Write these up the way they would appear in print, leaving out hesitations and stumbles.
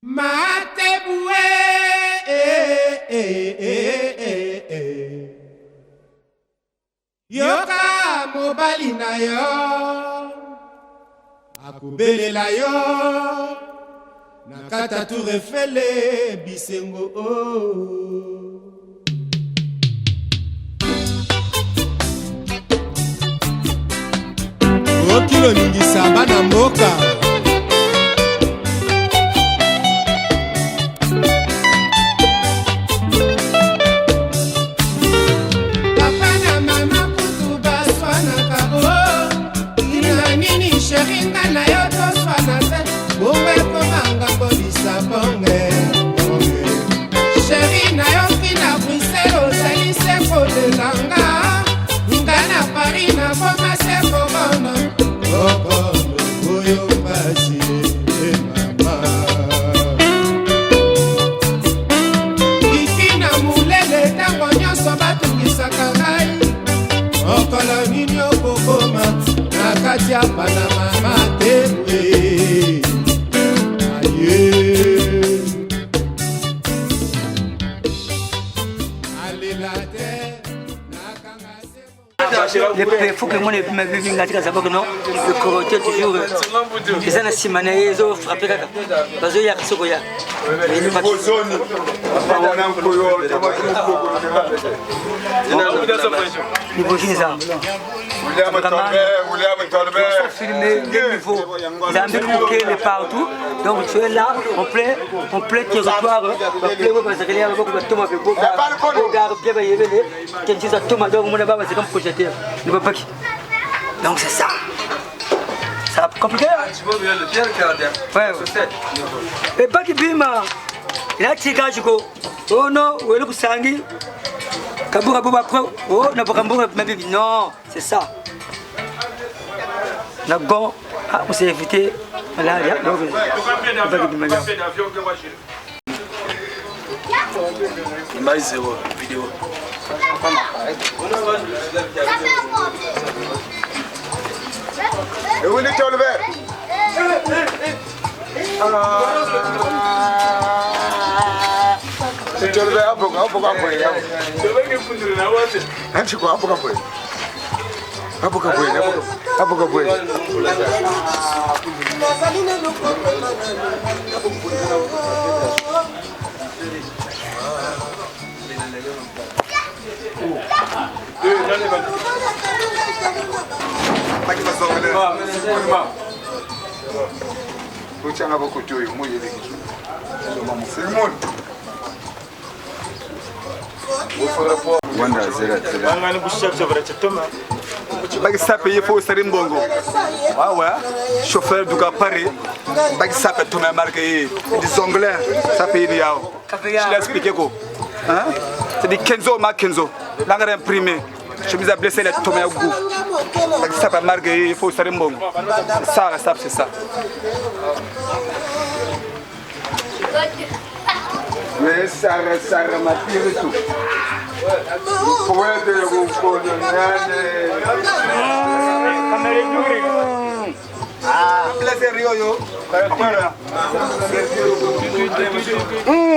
Mateboué, yoka mobali na yo, akubelela yo, nakata tu refele bisengo Okilo ningisa bana mboka. Sheringa na yo toswana te Bunga komanga polisa bonge Sheri na yo kina Bruxelles ozali seko de langa Nga na Paris na boma seko bono Okono oyo pasi mama Kiki na mulele tango nyonso batungisaka ngai Okolo nini okokoma Nakati ya Panama matebwe Aye Alilate Il faut que moi je me vive une attaque d'abord non le correcteur toujours les années semaines ils ont frappé parce qu'il y a ce qu'il y a il faut finir ça filmer le niveau il a un peu bouquet partout donc tu es là on plaît territoire on plaît parce que il y a beaucoup de tomates c'est comme projeteur, ne peut pas qui. Donc c'est ça. Ça va compliqué. Ouais. Et pas qui bima. Il a tika juko. Oh non, où est le sangi? Kabura boba pro. Oh, n'a pas kabura ma bibi. Non, c'est ça. La gon, ah, on s'est évité. Là, il y a. Donc, pas qui bima. Image zéro vidéo. Et où est-ce que tu le tu le verre, pourquoi il faut Serimbongo. Ah ouais, chauffeur du Paris. Ça peut tomber marqué des Anglais, ça peut y aller. Je l'ai expliqué quoi. Hein? C'est des Kenzo ma Kenzo. L'engrais imprimé. Je me suis blessé les tomates au goût. Ça peut marquer il faut Serimbongo. Ça c'est ça. Mais ça m'a tiré tout.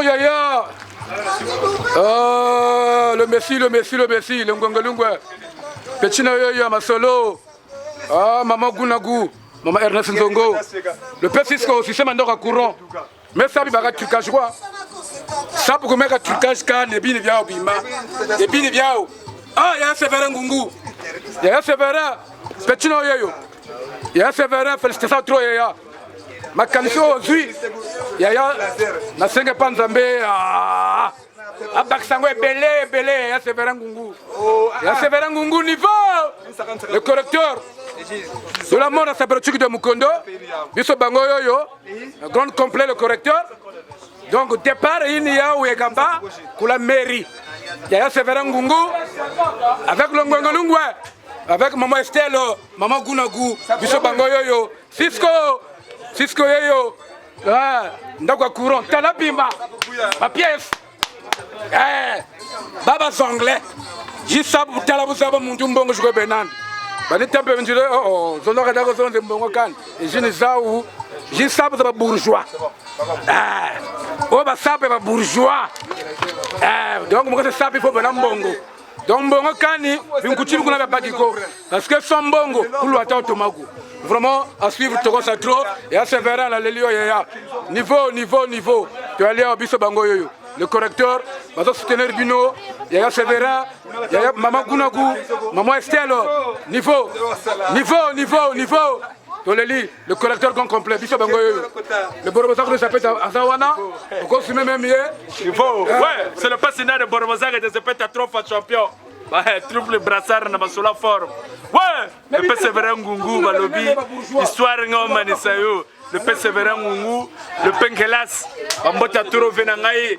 Yaya. Le Messi, le Ngongolungwe. Petit Yaya Masolo. Ah, Maman Gounagu, Maman Ernest Nzongo. Le P6 système en courant. Mais ça, il va être trucage quoi? Ça pour mettre un trucage car ne bien bien au bima. Et bien bien. Ah, il y a un sévère Ngungu. Il y a un sévère. Petit Noyo. Il y a un sévère. Félicitations trop Yaya. Ma candidature aujourd'hui. Yaya. Na senga panzambe. Ah. Abaksango belé. Il y a un sévère Ngungu. Il y a un sévère Ngungu niveau. Le correcteur. De la mort à sa pratique de Mukondo. Biso bango yoyo. Grand complet le correcteur. Donc départ il y a Ouegamba pour la mairie. Il y a Sévérin Ngungu avec le Ngongolungwe, avec Maman Estelle, Maman Gounagu, Biso Bango Yoyo, Cisco Yoyo, Ndakwa Courant, Talabima, ma pièce, Baba Zanglais, Jisabu Talabu Saba Mundumbongo Joué Benan. Bani tempe njile zona kada ko zonze mbongo kan. Ejini zawu J'ai sape za bourgeois. Oh ba sape ba bourgeois. Donc moi c'est sape il faut bana mbongo. Donc mbongo kani binkuchibi kuna ba bakiko parce que son mbongo pour l'ata automago. Vraiment à suivre Togo Satro et à se verra la lelio ya. Niveau. Tu aller au biso bango yoyo. Le correcteur va soutenir Bino, il y a Severa, il y a Maman Gunagu, Maman Estelle, niveau. Le correcteur complet, Biso Bango, le Borobozak de Zapeta Azawana, au consumer même hier. Niveau, ouais, c'est le passinaire de Borobozak de Zapeta trop champion. Triple brassard na basola forme. Ouais, le Persévérant Ngungu, Balobi, histoire Ngomanisayo. Le Persévérant Ngungu, le Penkelas, Bambota Turo Venangaï,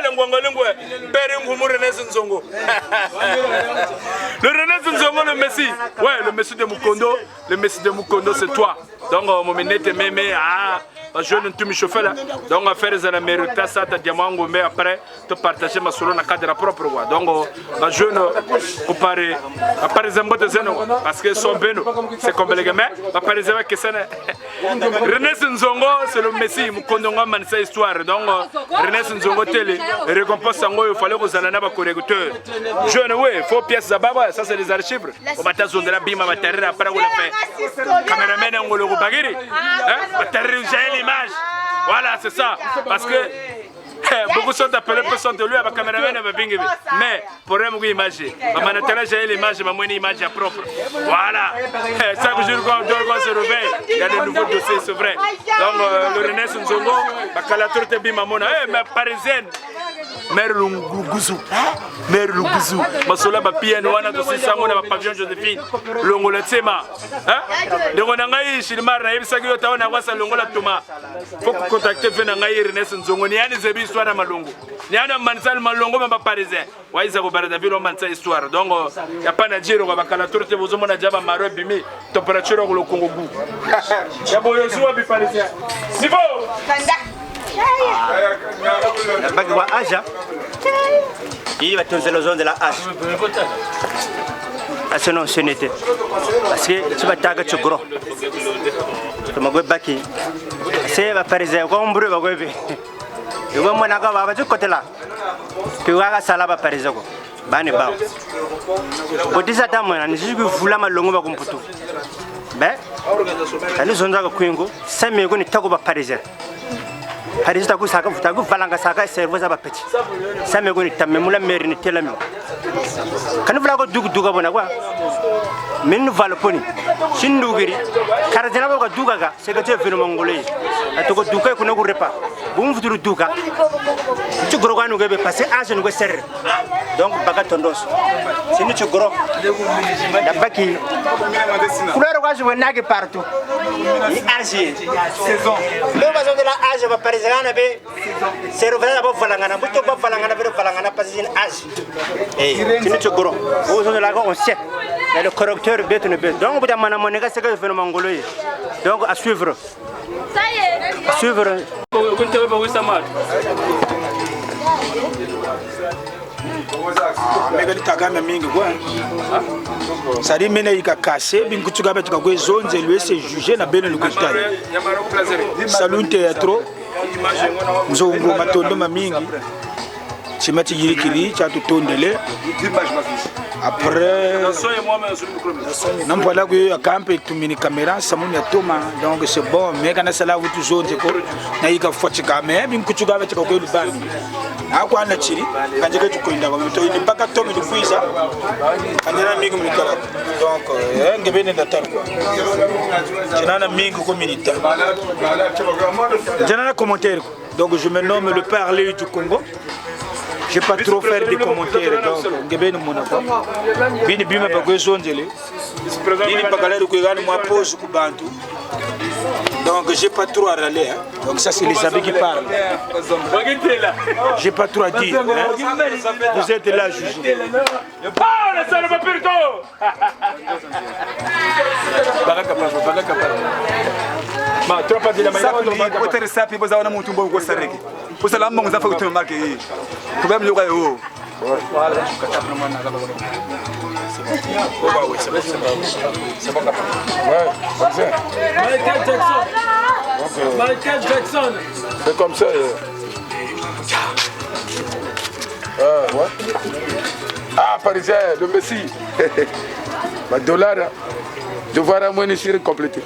le Ngwangolingwe, Père Ngumu René Nzongo. Le René Nzongo, le Messi. Ouais, le Messi de Mukondo, c'est toi. Donc, mon minette mémé, je ne te chauffe là. Donc, on va faire des américains, ça, tu as diamant, mais après, tu partager ma solo dans le cadre propre. Donc, je ne comparer. Après les embauches de Zeno, parce que son beno, c'est comme les gamins. Après les embauches que c'est. René Nzongo, c'est le Messi, Mukondongo, Mansa histoire. Donc, René Nzongo, télé, récompense Sango, il fallait que vous alliez à correcteur. Je ne sais, il faut pièces à Baba, ça c'est les archives. On va t'attendre de la bima, matériel, après vous le fait. Caméraman, on le repagiri. Matériel, j'ai l'image. Voilà, c'est ça. Parce que beaucoup sont appelés personne de lui avec caméraman et bingi. Mais pour un image, ma j'ai l'image, ma image propre. Voilà. Chaque jour qu'on se réveille, il y a de nouveaux dossiers, c'est vrai. Donc le René Nzongo, la tour de Bimamona, mais parisienne. Mère Lunguzu, Masola Bapien, Wana de Sissamona, Pavillon Josephine, Longola Tsema. De Ronangaï, Shilmar, Naïb Sagio, Tawana, Wassa Longola Toma. Faut contacter Venangaï, René Nzongo, Niani Zebi, Soana Malongo. Niana Mansal Malongo, ma parisien. Waïsa Baradavi, Mansa histoire. Donc, il n'y a pas Nadjiro, Bakalatur, Tevozomona Java, Maro Bimi, température au Congo. Yaboyo, parisien. Niveau! La bague de Aja, il va tenir le zone de la hache. Ah, sinon, ce n'était. Parce que tu vas taguer ce gros. Tu m'as baki. C'est la parisien, comme brûle, va goûter. Tu vois, mon agave va du côté là. Tu vois, la salade parisien. Bani bao. Pour dire ça, je suis voulu ma longue va comme pour tout. Ben, elle est en train de couingo. 5 minutes, on est tagué parisien. Paris taku saka futaku valanga saka servo za bapeti same goni tamme mula meri ni telami kan vla ko duga bona kwa min valo poni shindugiri karadena ko duga ga sega te fino mongolei atoko duka ko no repa bum futuru duga ci goro ganu gebe passer age no ser donc baga tondos sini ci goro da baki couleur ko je nagi partout ni age saison le bazo de la age va Paris c'est le vrai d'abord Valangana, beaucoup de Valangana parce que c'est un âge. Et c'est notre gros. Vous avez là on sait. Le correcteur bête ne bête. Donc vous avez mané c'est que le Mongolais. Donc à suivre. Ça y est. À suivre. Megali tagana mingi kwa. Sari mena ikakase binkutuka betuka kwa zonze lui c'est jugé na bene lukutari. Salute ya trop. Nzongo matondo mamingi. Chimati yirikiri cha tutondele. Après n'importe quoi ya campe tumini caméra samuni ya toma donc c'est bon mais quand ça là vous toujours ko na ika fotika mais binkutuka betuka kwa lubani. Akwa na chiri kanje ke tukoinda ba to ni paka to mi dufuisa kanera mingi mlikala donc ngebene ndatar quoi jenana mingi ko milita jenana commentaire donc je me nomme le parler du Congo. Je ne vais pas trop faire des commentaires donc ngebene mona ko bini bima ba ko zonjele bini pakala ko gani moi pose ku bantu. Donc j'ai pas trop à râler, hein. Donc ça c'est les amis qui parlent. J'ai pas trop à dire. Hein. Vous êtes là, juge. C'est bon, ouais, comme ça. Michael Jackson. Michael Jackson. C'est comme ça. Ouais. Ah, Parisien, le Messi. Le dollar, je vois la monnaie sur compléter.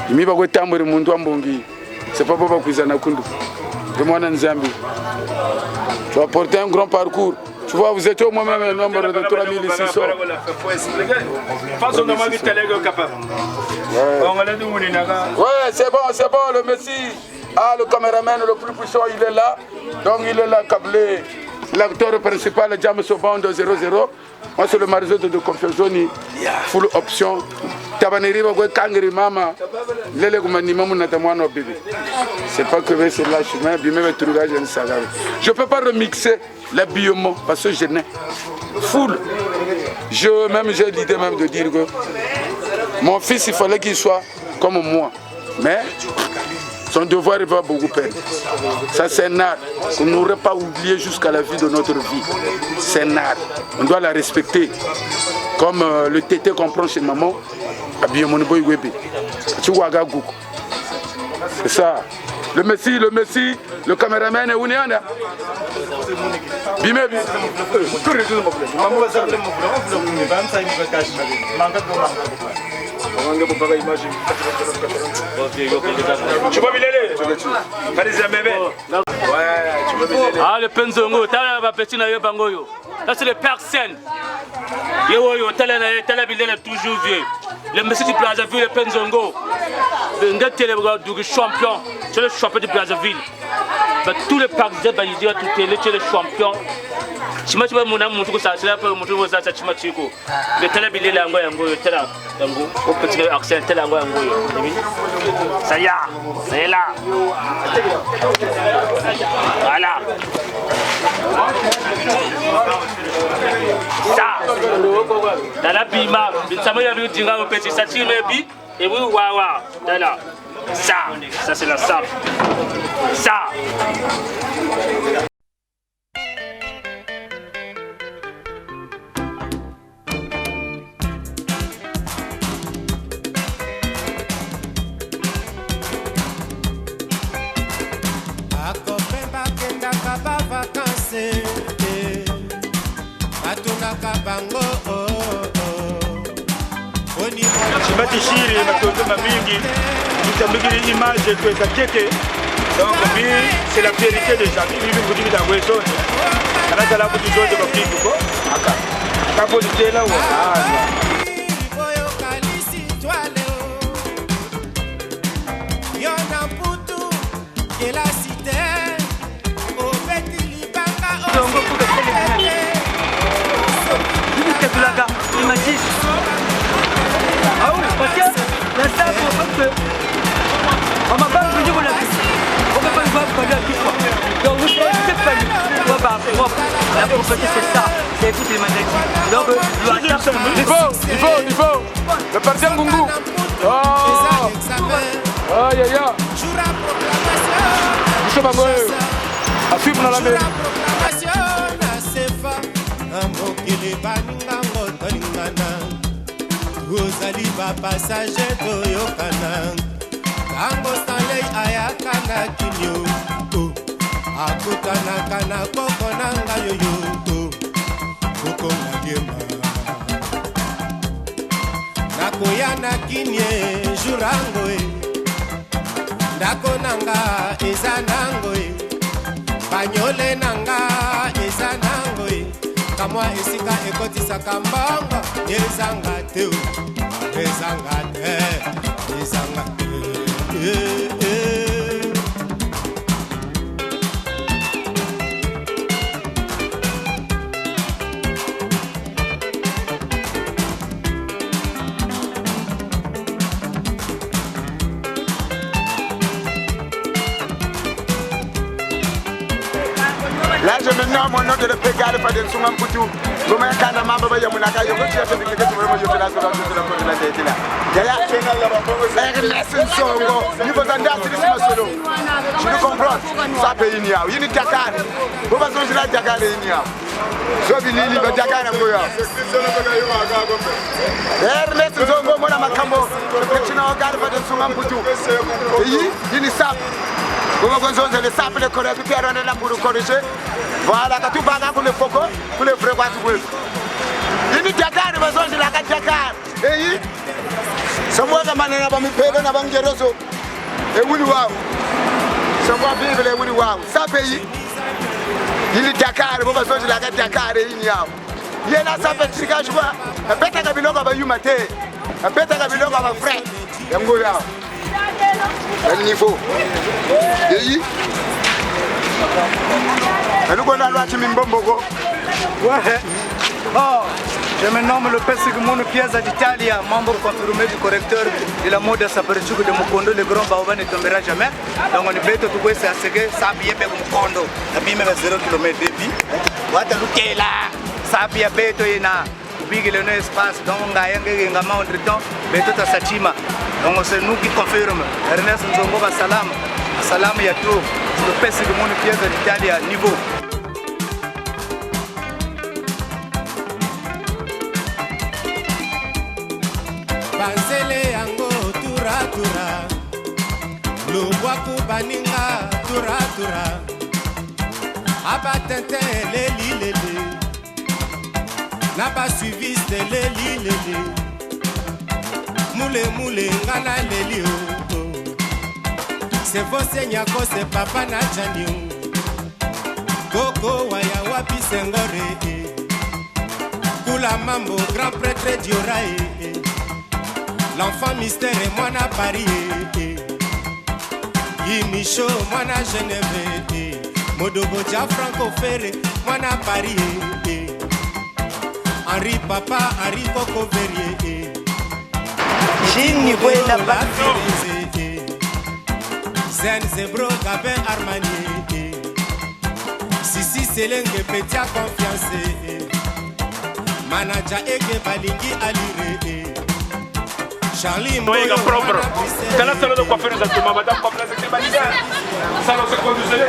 Il m'a dit que le monde est bon. C'est pas pour que ça kundu. De moi en Zambie. Tu as porté un grand parcours. Tu vois, vous êtes au moins même un nombre de 3600. Ouais, c'est bon, le Messi. Ah, le caméraman le plus puissant, il est là. Donc il est là, câblé. L'acteur principal, James Bond 00. Moi, c'est le mariage de Confusion, full option. C'est pas que c'est là, je peux pas remixer l'habillement parce que je n'ai full. J'ai l'idée même de dire que mon fils, il fallait qu'il soit comme moi. Mais son devoir, il va beaucoup perdre. Ça, c'est un art qu'on n'aurait pas oublié jusqu'à la vie de notre vie. C'est un art. On doit la respecter. Comme le tété qu'on prend chez maman, c'est ça. Le Messi, le caméraman est où? Ah, le Penzongo, t'as la petite naïe bangoyo. Là, c'est le personne. Yo, t'as la bille toujours vieux. Le Messi du Brazzaville, le Penzongo. Le champion. C'est le champion du Brazzaville. Tous les parcs, tu es le champion. Chima mon âme, mon ça, c'est là pour montrer vos achats chimachico. Le télébilé lango yango, yango, au petit accent télango yango. Ça y est, c'est là. Voilà. Ça, dans la bima, ça m'a vu dire au petit sati mebi, et oui, wawa, là. Ça c'est la sable. Ça. Chibati shiri matozoma mingi tutambikili image kweka keke donc c'est la vérité déjà bibi kudimi da wezo kana tala kuti zote kwa kitu ko aka kapo tena wa boyo kalisi toile yona putu que la cité au petit libanga dongo pour que les ah oui, parce que la salle, on peut on m'a pas venu pour la piste. On peut pas le voir pour la piste. Donc vous savez, c'est pas lui. La propriété, c'est ça. C'est écouter les magazines. Donc, il faut. Le parti Ngungu. Aïe, aïe, aïe. Vous savez pas, à suivre dans la mer. Ozali ba passager toyokana Tango Stanley ayakana kinyo Akutanaka na koko nanga yoyo Koko ngagema Nakoyana kinye jurango Ndako nanga eza nango Banyole nanga eza nango Kamwa esika ekotisaka mbongo Ezanga te Ezanga te Ezanga te Là, je me nomme au nom de le Pégale Fadel Soumam Poutou. Comme un canard, maman, il y a mon accueil, je suis avec les gens qui sont là sur la tête là. Ernest Songo, il faut en dire, c'est solo. Je ne comprends pas. Ça paye une yao. Il y a une cacane. Vous passez là, cacane une yao. Sobi lili bajakana ngoya. Ernest Zongo mona makambo. Pechina ogari fa de sunga mputu. Yi dini sap. Gogo gonzonze le sap le kore puis on est là pour corriger. Voilà ka tu banga pour le foko, pour le fréquence pour. Dini Dakar bazonze la ka Dakar. Yi Samwa zamana na ba mipelo na ba ngerozo. E wuli wao. Samwa bible e wuli wao. Sape yi. Il Dakar, vous avez besoin de Dakar et il y a. Il y a ça fait tricage quoi. Un bête à bilonga va yumate. Un bête à bilonga va frère. Yangoya. Le niveau. Et nous on a l'outil Mimbombogo. Ouais. Oh, je me nomme le père Sigmund Piazza d'Italia, membre confirmé du correcteur de la mode Saperchugo de Mukondo, le grand Baoba ne tombera jamais. Donc on est prêt tout pour ça, c'est que ça bien pour Mukondo. La bime à 0 km de vie. What a look là, ça bien beto ina. Big le no espace, donc on a un gama entre temps, beto ta Satima. Donc c'est nous qui confirme. Ernest Nzongo salam. Salam ya tout. Le père Sigmund Piazza d'Italia niveau. Banzele yango tura tura Lubwaku baninga tura tura Abatente leli leli Naba suiviste leli leli Moule moule ngana leli o C'est vos nyako c'est papa na jani Koko waya wapi sengore Kula mambo grand prêtre Diorae L'enfant mystère et moi na Paris Imicho moi na Genève Modogoja Franco Ferré moi na Paris Henri Papa Henri Coco Verrier Chini buena Zen Zebro Gabin Armani Sisi Selenge Petia Confiance Manaja Ege Balingi Alire Charlie Moïga propre. Quand la salle de coiffure nous a tombé, madame, comme la secrétaire, ça nous a conduit.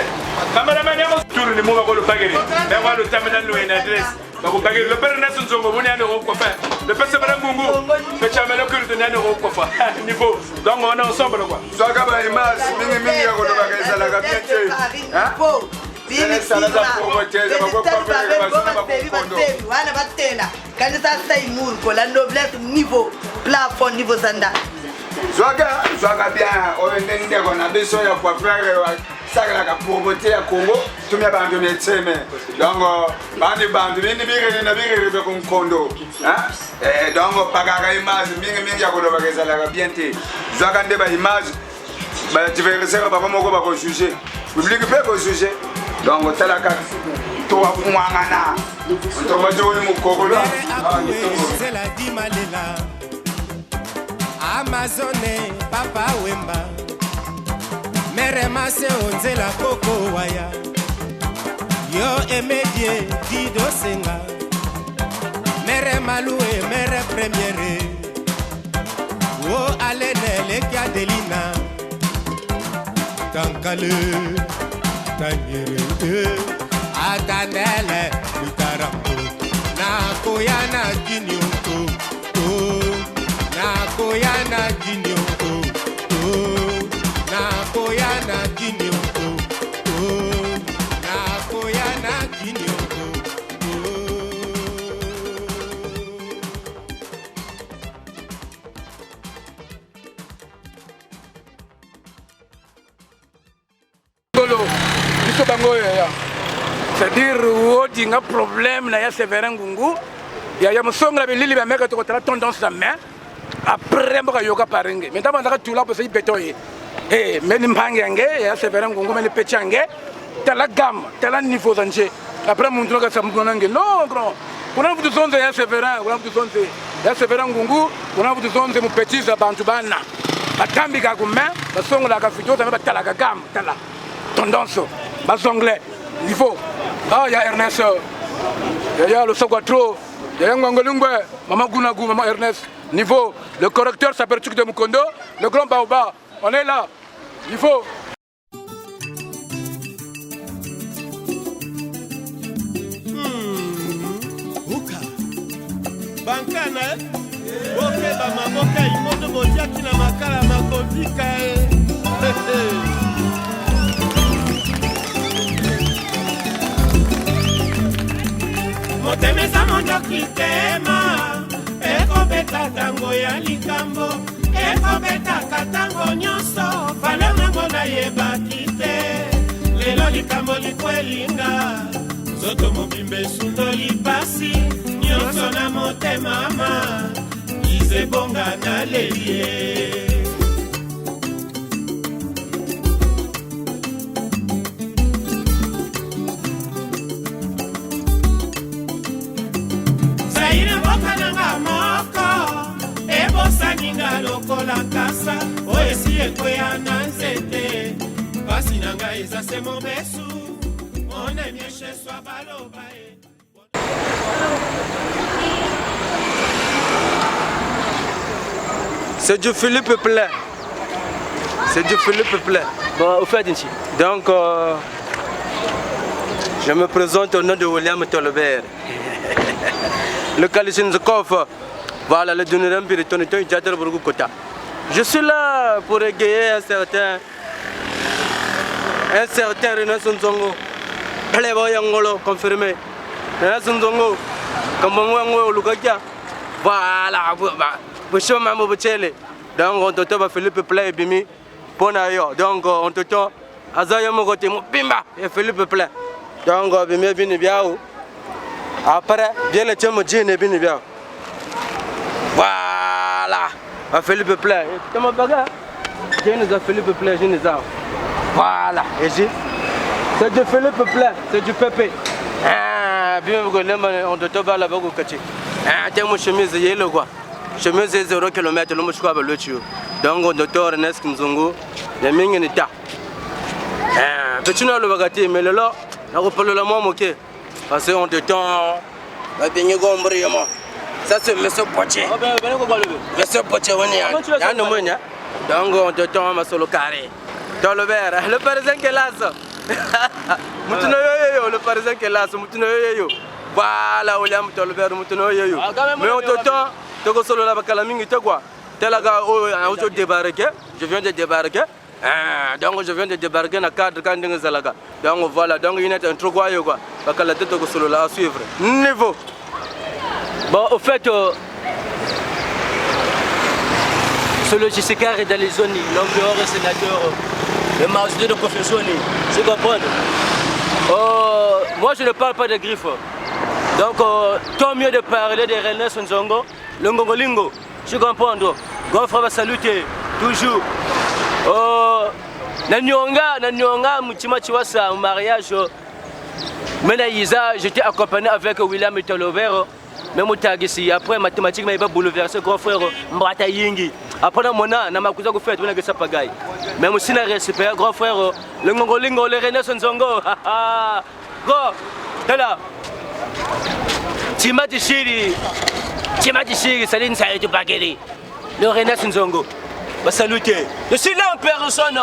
Cameraman, on tourne les mots à le baguer. Mais on va le terminal, une adresse. Le père Nelson Zongo, on est un euro coiffeur. Le père Sebra Mungu, le chamel occulte d'un euro coiffeur. Niveau. Donc on est ensemble. Zagaba Imas, Mimi, on va gagner la gabiette. Bini wana batena kanisa Saïmour pour la noblesse niveau plafond niveau zanda Zwaga bien on est on a besoin de quoi faire ça la promoter à Congo tout bien bandu médecin donc bandu ni bire na bire be kon kondo hein donc pagara image mingi ya ko do bageza la bien te Zwaga ndeba image ba diverser ba ko moko ba ko juger public peut ko juger donc talaka to mwangana to majoni mukogolo c'est la dimalela Amazone papa wemba mere mase onzela koko waya yo emedie dido senga mere malue mere premiere o alene le kadelina tankale Tanyere Atanele Lutarambo Nakoyana Jinyo Nakoyana Jinyo Nakoyana Jinyo Nakoyana Jinyo c'est-à-dire il y a un problème il y a Séverin Ngungu il y a Moussonga Bilili ba meka to la tendance à main après mboka yoga parenge mais d'abord ndaka tula parce que betoye mais ni mpange nge il y a Séverin Ngungu mais le petchange tala gamme tala niveau zanje après mon truc ça me nge non grand on a vu zonze ya Séverin on a vu zonze ya Séverin Ngungu on a vu zonze mu petit za bantu bana batambi ka kuma basonga la ka fito ta ba tala gamme tala tendance bas anglais niveau ah il y a Ernest il y a le Sogatro il y a Ngongolungwe maman Gunagu maman Ernest niveau le correcteur Saperchuk de Mukondo le grand Baoba on est là niveau kankana bokeba maboka imondo botiaki na makala makovika motemesa mondoki tema ekobeta tango ya likambo ekobetaka tango nyonso valeur nango nayebaki te lelo likambo likwelinga nzoto mobimba esundo lipasi nyonso na motema ma izebonga na lelie zaire mboka nanga moko ebosaninga lokola kasa oyo esi ekweya na nzete pasi na ngai eza se mobesu onemyesheswa baloba C'est du Philippe Plein. C'est du Philippe Plein. Bon, au fait, ici. Donc, je me présente au nom de William Tolbert. Le Kalishinzkov, voilà le Duneram Piritonito Jadar Burgukota. Je suis là pour égayer un certain René Sonzongo. Playboyangolo confirmé. René Sonzongo, comme on Lugaja. Voilà, Bouchon Mambo Bochele. Donc, on te va Philippe Plein Bimi. Ponayo. Donc, on te tend Azaya Mogote, Bimba et Philippe Plein. Donc, Bimi Bini Biao. Après, bien le tien Mojine Bini Biao. Voilà. Philippe Plein. C'est mon bagage. J'ai une Philippe Plein, j'ai une armes. Voilà. Et j'ai. C'est du Philippe Plein, c'est du Pépé. Ah, bien, on te tend là-bas au quartier. Ah, t'es mon chemise yellow quoi. Chemise 0 km, le mouchoir va le tuer. Donc, on docteur Ernest Nzongo, les mines n'état. Ah, petit nom le bagati, mais le lot, on reprend le mot moqué. Parce qu'on te tend, la baigne gombrée, moi. Ça, c'est monsieur Poitier. Monsieur Poitier, on est là. Donc, on te tend ma solo carré. Dans le verre, le parisien qui est là. Le parisien qui est là, voilà, William Tolbert, mais on te tend. Je viens de débarquer. Donc je viens de débarquer dans le cadre de Zalaga. Donc voilà, donc il y a un truc à suivre. Niveau. Bon, au fait, sur le JCK et dans les zones, l'empereur et sénateur, le marché de profession, c'est comprendre. Moi je ne parle pas de griffes. Donc, tant mieux de parler de René Sonzongo, le Ngongolingo, je comprends. Grand frère va saluter, toujours. Nanyonga, Moutima Chiwasa, au mariage, j'étais accompagné avec William Tolbert, même au Tagisi. Après, mathématiques, il m'a bouleversé, grand frère Mbata Yingi. Après, mon an, n'a pas fait, on a que ça pagaille. Même aussi, on a respect, grand frère, le Ngongolingo, le René Sonzongo. Go, t'es là. Timati Chiri, Saline Saïd Bageri, le René Nzongo, va saluter. Je suis là en personne,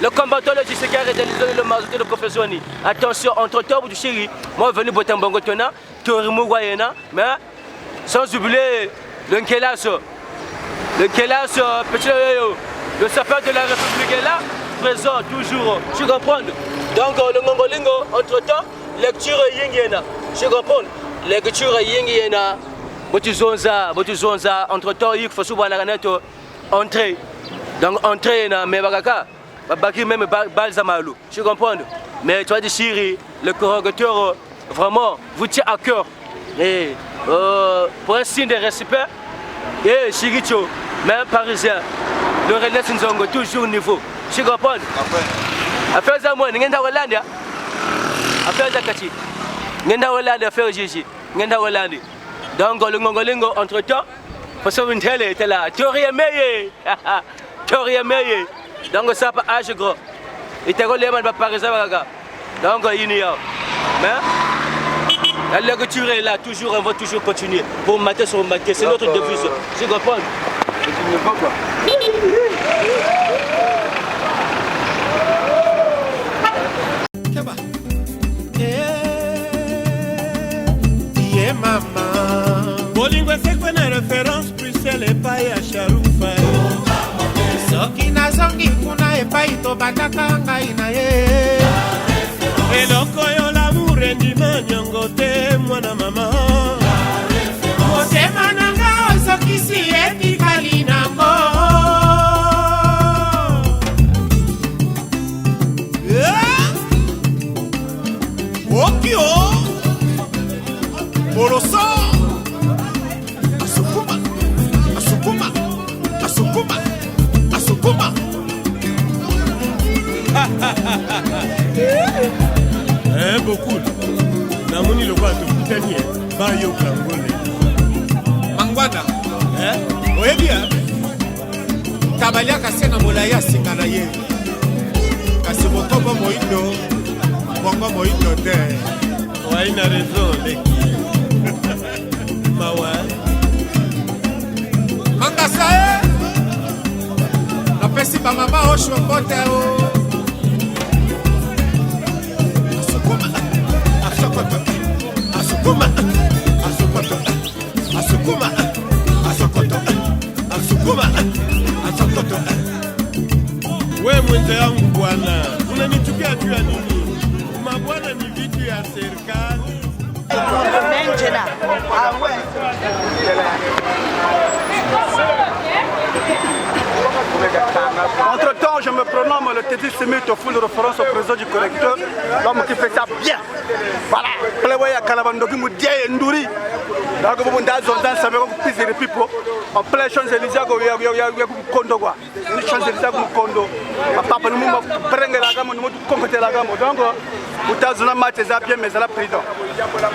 le combattant de JCK et le marché de profession. Attention, entre toi du Chiri, moi venu botter un bon gotona, Torimou Guayena, mais sans oublier le Nkelas, petit le sapeur de la République est là, présent toujours, je comprends. Donc le Mongolingo, entre temps, lecture Yingena, je comprends. Lecture Yingena, Botuzonza, entre temps, il faut souvent la entrée. Donc entrée, mais Bagaka, Babaki même Balzamalou, je comprends. Mais toi, de Syrie, le corrogateur, vraiment, vous tient à cœur. Et pour un signe de respect, et Chiricho, même parisien, le René Nzongo, toujours niveau, je comprends. Affaire Zamoua, Ngenda Hollande, affaire Zakati. Ngenda Hollande, affaire Gigi, Ngenda Hollande. Donc le Ngongolingo, entre temps, parce que vous était là, Théorie Meye, donc ça pas âge gros. Il était relé mal parisien, donc il y a. Mais la lecture est là, toujours, on va toujours continuer. Pour mater sur mater, c'est notre devise. Je comprends. bolingo esekwe na référence puiselle epai ya sharufa soki nazongi kuna epai tobandaka ngai na ye eloko yo lamour endima nyongo te mwana mama motema nanga ozokisi etikali nango okio boloso asukuma asukuma asukuma asukuma beaucoup namoni lokwa tokutani bayoka ngole mangwana oyebi tabaliaka se na molai asinga na ye kasi mokombo moindo bongo moindo te waina raison leki mawa mangasa napesi bamama oshombote asukuma asukoto asukuma asokoto asukuma asokoto. We mwenze yangu bwana, unanichukia juu ya nini? Mabwana ni vitu ya serikali. Entre temps, je me prénomme le Teddy Semit au full référence au président du correcteur, l'homme qui fait ça bien. Voilà, Playboy à Kalabandoki Moudia et Ndouri. Donc, vous avez dans sa maison, vous pisez les pipos. En plein Champs-Élysées, vous avez Kondo. Une Champs-Élysées, vous Kondo. Papa, nous prenons la gamme, nous complétons la gamme. Donc, vous avez un match bien, mais à la prison.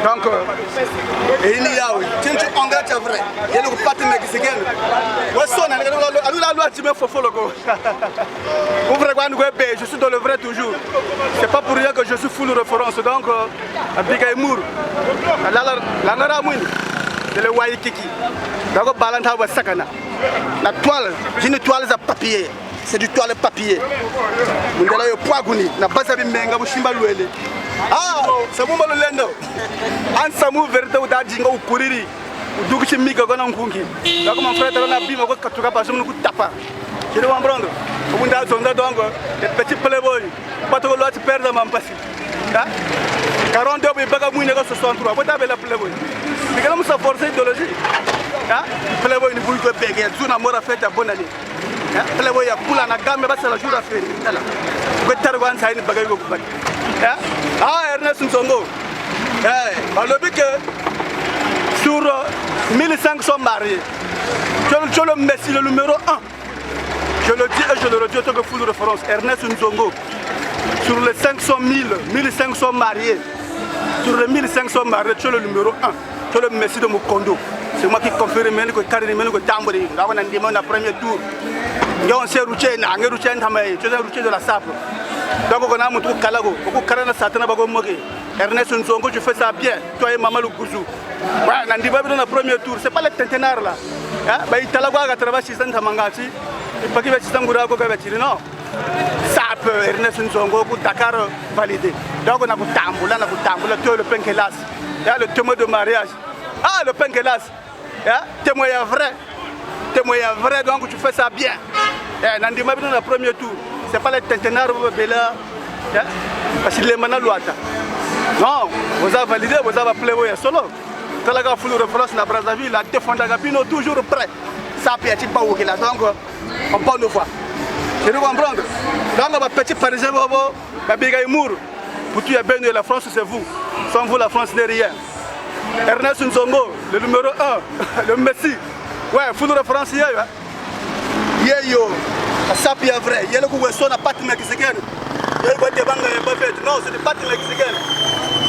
Donc, il y a oui. Tu engagé vrai. Il y a le parti mexicain. La loi dit faut follow go. Je suis dans le vrai toujours. C'est pas pour rien que je suis full référence. Donc, Abigail Mour, la Naramouine, c'est le Waikiki. Donc, Balanta wa Sakana. La toile, j'ai une toile à papier. C'est du toile papier. Mundala yo poaguni, na basabi menga bushimba luele. Ah, c'est bon le lendo. An samu vérité ou dadinga ou kuriri. Uduki miga gona nkungi. Donc mon frère tala na bima ko katuka pa sumu kutapa. Tu dois comprendre. Au bout d'un zonda donc les petits playboy. Pas trop l'autre perdre ma passi. Hein? 42 bi baga mouine ko 63. Ko tabe la playboy. Mais quand on s'est forcé idéologie. Hein? Playboy ni bouille ko bege, zuna mora fête à bonne année. Hein? Playboy ya kula na gambe basa la jour à faire. Tala. Ko tarwan sa ni baga ko kubaki. Hein? Ah Ernest Nsongo. Le que sur 1500 mariés, je le Messi, le numéro 1. Je le dis et je le redis en tant que full référence, Ernest Nsongo. Sur les 500 000, 1500 mariés, sur les 1500 mariés, tu es le numéro 1. Tu es le Messi de Mukondo. C'est moi qui confirme que Karim que Tambori. Là, on a demandé le premier tour. On s'est routier, on a routier de la Sape. Donc, on a montré Kalago, beaucoup de Karana Satana Bagomogi. Ernest Nsongo, tu fais ça bien. Toi et Maman Lukuzu. Ouais, on a dit dans le premier tour. C'est pas le tentenard là. Il y a la travail sur Santa Mangati. Il faut qu'il y ait un gourago qui va tirer. Non. Sape, Ernest Nsongo, pour Dakar validé. Donc, on a pour Tamboula, tu es le Penkelas. Le témoin de mariage. Ah, le Penkelas. Témoin vrai. Témoin vrai, donc tu fais ça bien. On a dit dans le premier tour. C'est pas le tentenard Bela. Parce qu'il est maintenant l'ouata. Non, vous avez validé, vous avez playboy solo. Quand la full référence na Brazzaville, la défense Gabino toujours prêt. Ça peut être pas OK là. Donc on parle de fois. Je dois comprendre. Donc ma petit parisien bobo, Abigail Mour. Pour tu es bien de la France, c'est vous. Sans vous la France n'est rien. Ernest Nsongo, le numéro 1, le Messi. Ouais, full référence hier. Yo, ça peut être vrai. Il y a le coup où on a pas de mexicaine. Non, c'est des pâtes mexicaines.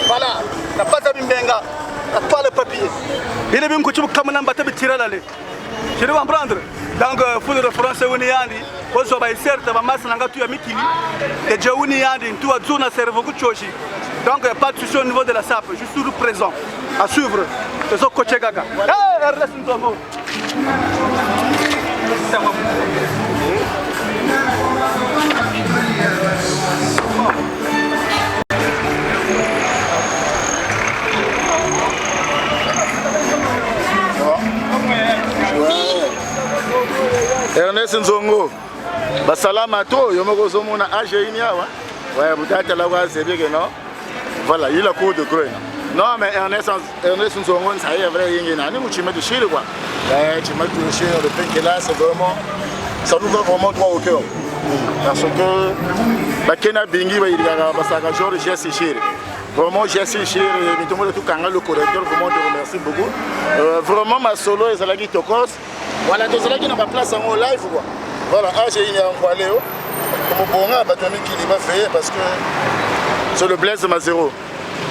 Voilà, la pâte à bimbenga, la toile de papier. Il est bien que tu me camons à tirer l'aller. Je dois comprendre. Donc, il faut le référence au Niandi. Vous avez certes, ma masse n'a pas tué Mikili. Et j'ai un Niandi, tout a zone à cerveau de Chochi. Donc, pas de souci au niveau de la SAP. Je suis présent à suivre. Les autres coachs Gaga. Reste une tombe. Ernest Nzongo. Basalama to yomoko zomona age inia wa. Ouais, peut-être là va c'est bien que non. Voilà, il a cours de grue. Non mais Ernest Nzongo ça y est vrai yingina. Ni muchime de chire quoi. Tu m'as dit chire le fait que là c'est vraiment ça nous va vraiment droit au cœur. Parce que bakena bingi ba iriga basaka genre Jesse Chire. Vraiment Jesse Chire et tout le kanga le correcteur vraiment te remercie beaucoup. Vraiment ma solo et Zalagi Tokos. Voilà, donc Zalagi n'a pas place en live quoi. Voilà, j'ai une en Léo. Comme bon gars, Batami qui va faire parce que c'est le Blaise Mazero.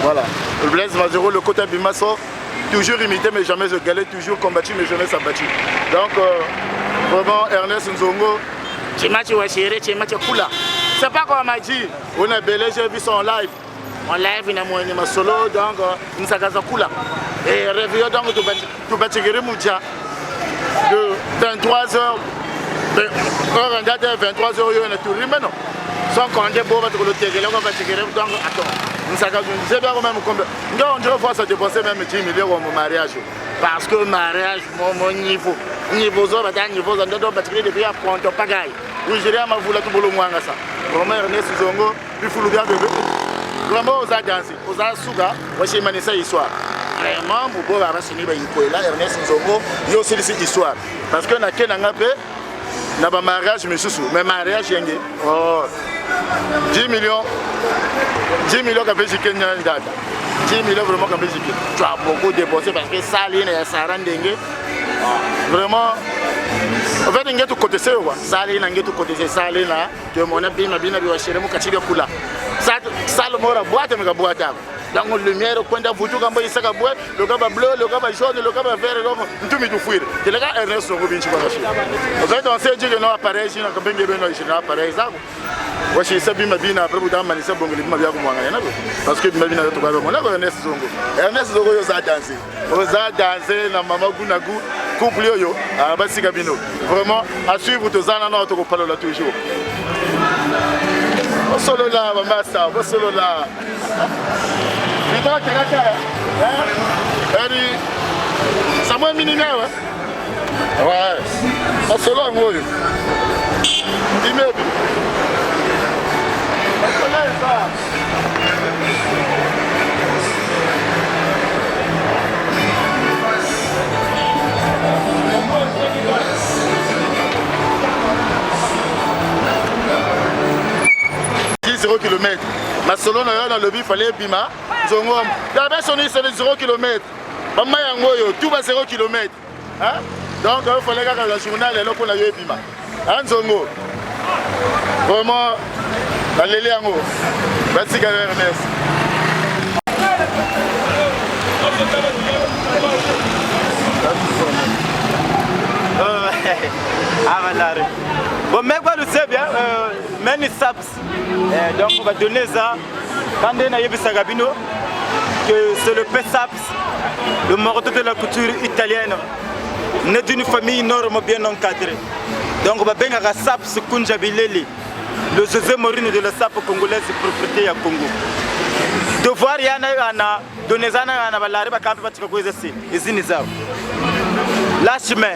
Voilà, le Blaise Mazero, le côté Bimaso, toujours imité mais jamais égalé, toujours combattu mais jamais s'abattu. Donc vraiment Ernest Nzongo, Chimachi Wachire, Chimachi Kula. C'est pas comme on m'a dit, on a belé, j'ai vu son live. En live, il y a mon solo, donc nous sommes Kula. Et réveillons donc tout Batigere Moudia de 23h. On date 23h, il y a tout le monde. Sans compter pour votre côté, on va tirer donc attends. Nous savons bien même combien. On dirait fois ça dépenser même 10 millions au mariage. Parce que mariage, mon niveau zo, niveau zo, on doit battre depuis à compte pagaille. Oui, je dirais à ma voula tout le monde ça. Vraiment Ernest Nzongo, il faut le garder. Vraiment aux danser, aux asuga, voici manissa histoire. Vraiment, pour pouvoir signer là Ernest Nzongo, il y a aussi cette histoire. Parce que na kenanga pe na ba mariage mais mariage yenge. Oh 10 millions quand j'ai Kenya data. 10 millions vraiment quand j'ai. Tu as beaucoup dépensé parce que ça ligne et ça rend dingue. Vraiment en fait il y a tout côté ça quoi. Ça ligne il y a tout côté ça ligne là que mon abi na bina bi wa chere mu kachira kula. Ça le mora boîte mais boîte. Dans la lumière, quand on voit tout le monde, le gars bleu, le gars jaune, le gars vert, tout le monde fuir. C'est le gars Ernest Nzongo bien sûr. En fait, on sait que non appareil, si on a bien bien appareil ça. Moi, je sais bien bien après vous d'amener ça bon, il m'a bien comment on a parce que bien bien tout va bien. On a Ernest Nzongo. Ernest Nzongo il a dansé, na maman Gunagu, couple yo, à Bassi Gabino. Vraiment, à suivre tous en an, on parle là toujours. Au solo là, maman ça, au solo là. Tu dois te rater, hein? Ça m'a minimé, ouais. Au solo, moi. Immeuble. km. Ma solo dans le bif fallait bima. Zongom. D'abord son c'est 0 km. Maman yangoyo tout va 0 km. Hein? Donc il fallait que la journal est là pour la bima. Hein Zongo. Vraiment la lélé yango. Merci Ernest. Ah voilà. Bon, mais quoi, le sait bien, Many Saps. Donc, on va donner ça. Quand on a vu Sagabino, que c'est le P-Saps, le morceau de la culture italienne, né d'une famille énorme bien encadrée. Donc, on va bien à Saps Kunjabileli, le José Mourinho de la Sap congolaise propriété à Congo. Devoir yana donner ça na balari ba kampi batika kweza si izini zao. Lâche-moi.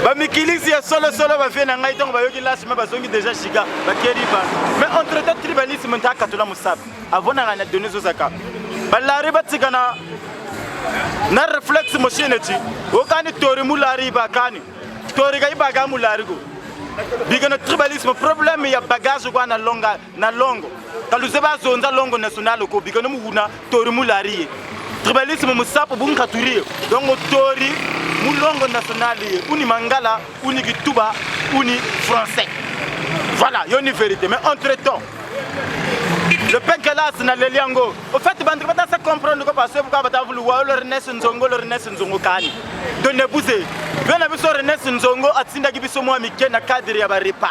Ba mikilisi ya solo ba fena ngai tongo ba yoki lâche-moi ba zongi déjà chiga ba keriba. Mais entre temps tribalisme ntaka tula musab. Avona ngana donner zozaka. Balari batika na réflexe machine ti. Okani tori mulari ba kani. Tori ga ibaga mulari go. Bigana tribalisme problème ya bagage kwa na longo. Kaluzeba zonza longo national ko bigana muhuna tori mulari. Tribalisme musapo bunga turi. Donc tori mulongo national uni mangala, uni kituba, uni français. Voilà, il y a une vérité. Mais entre-temps, le penkelas na leliango. Au fait, bandri bata ça comprendre que parce que vous avez voulu voir le Ernest Nzongo kani. Donne bousé. Bien abiso Ernest Nzongo atsinda gibiso mo amike na cadre ya baripa.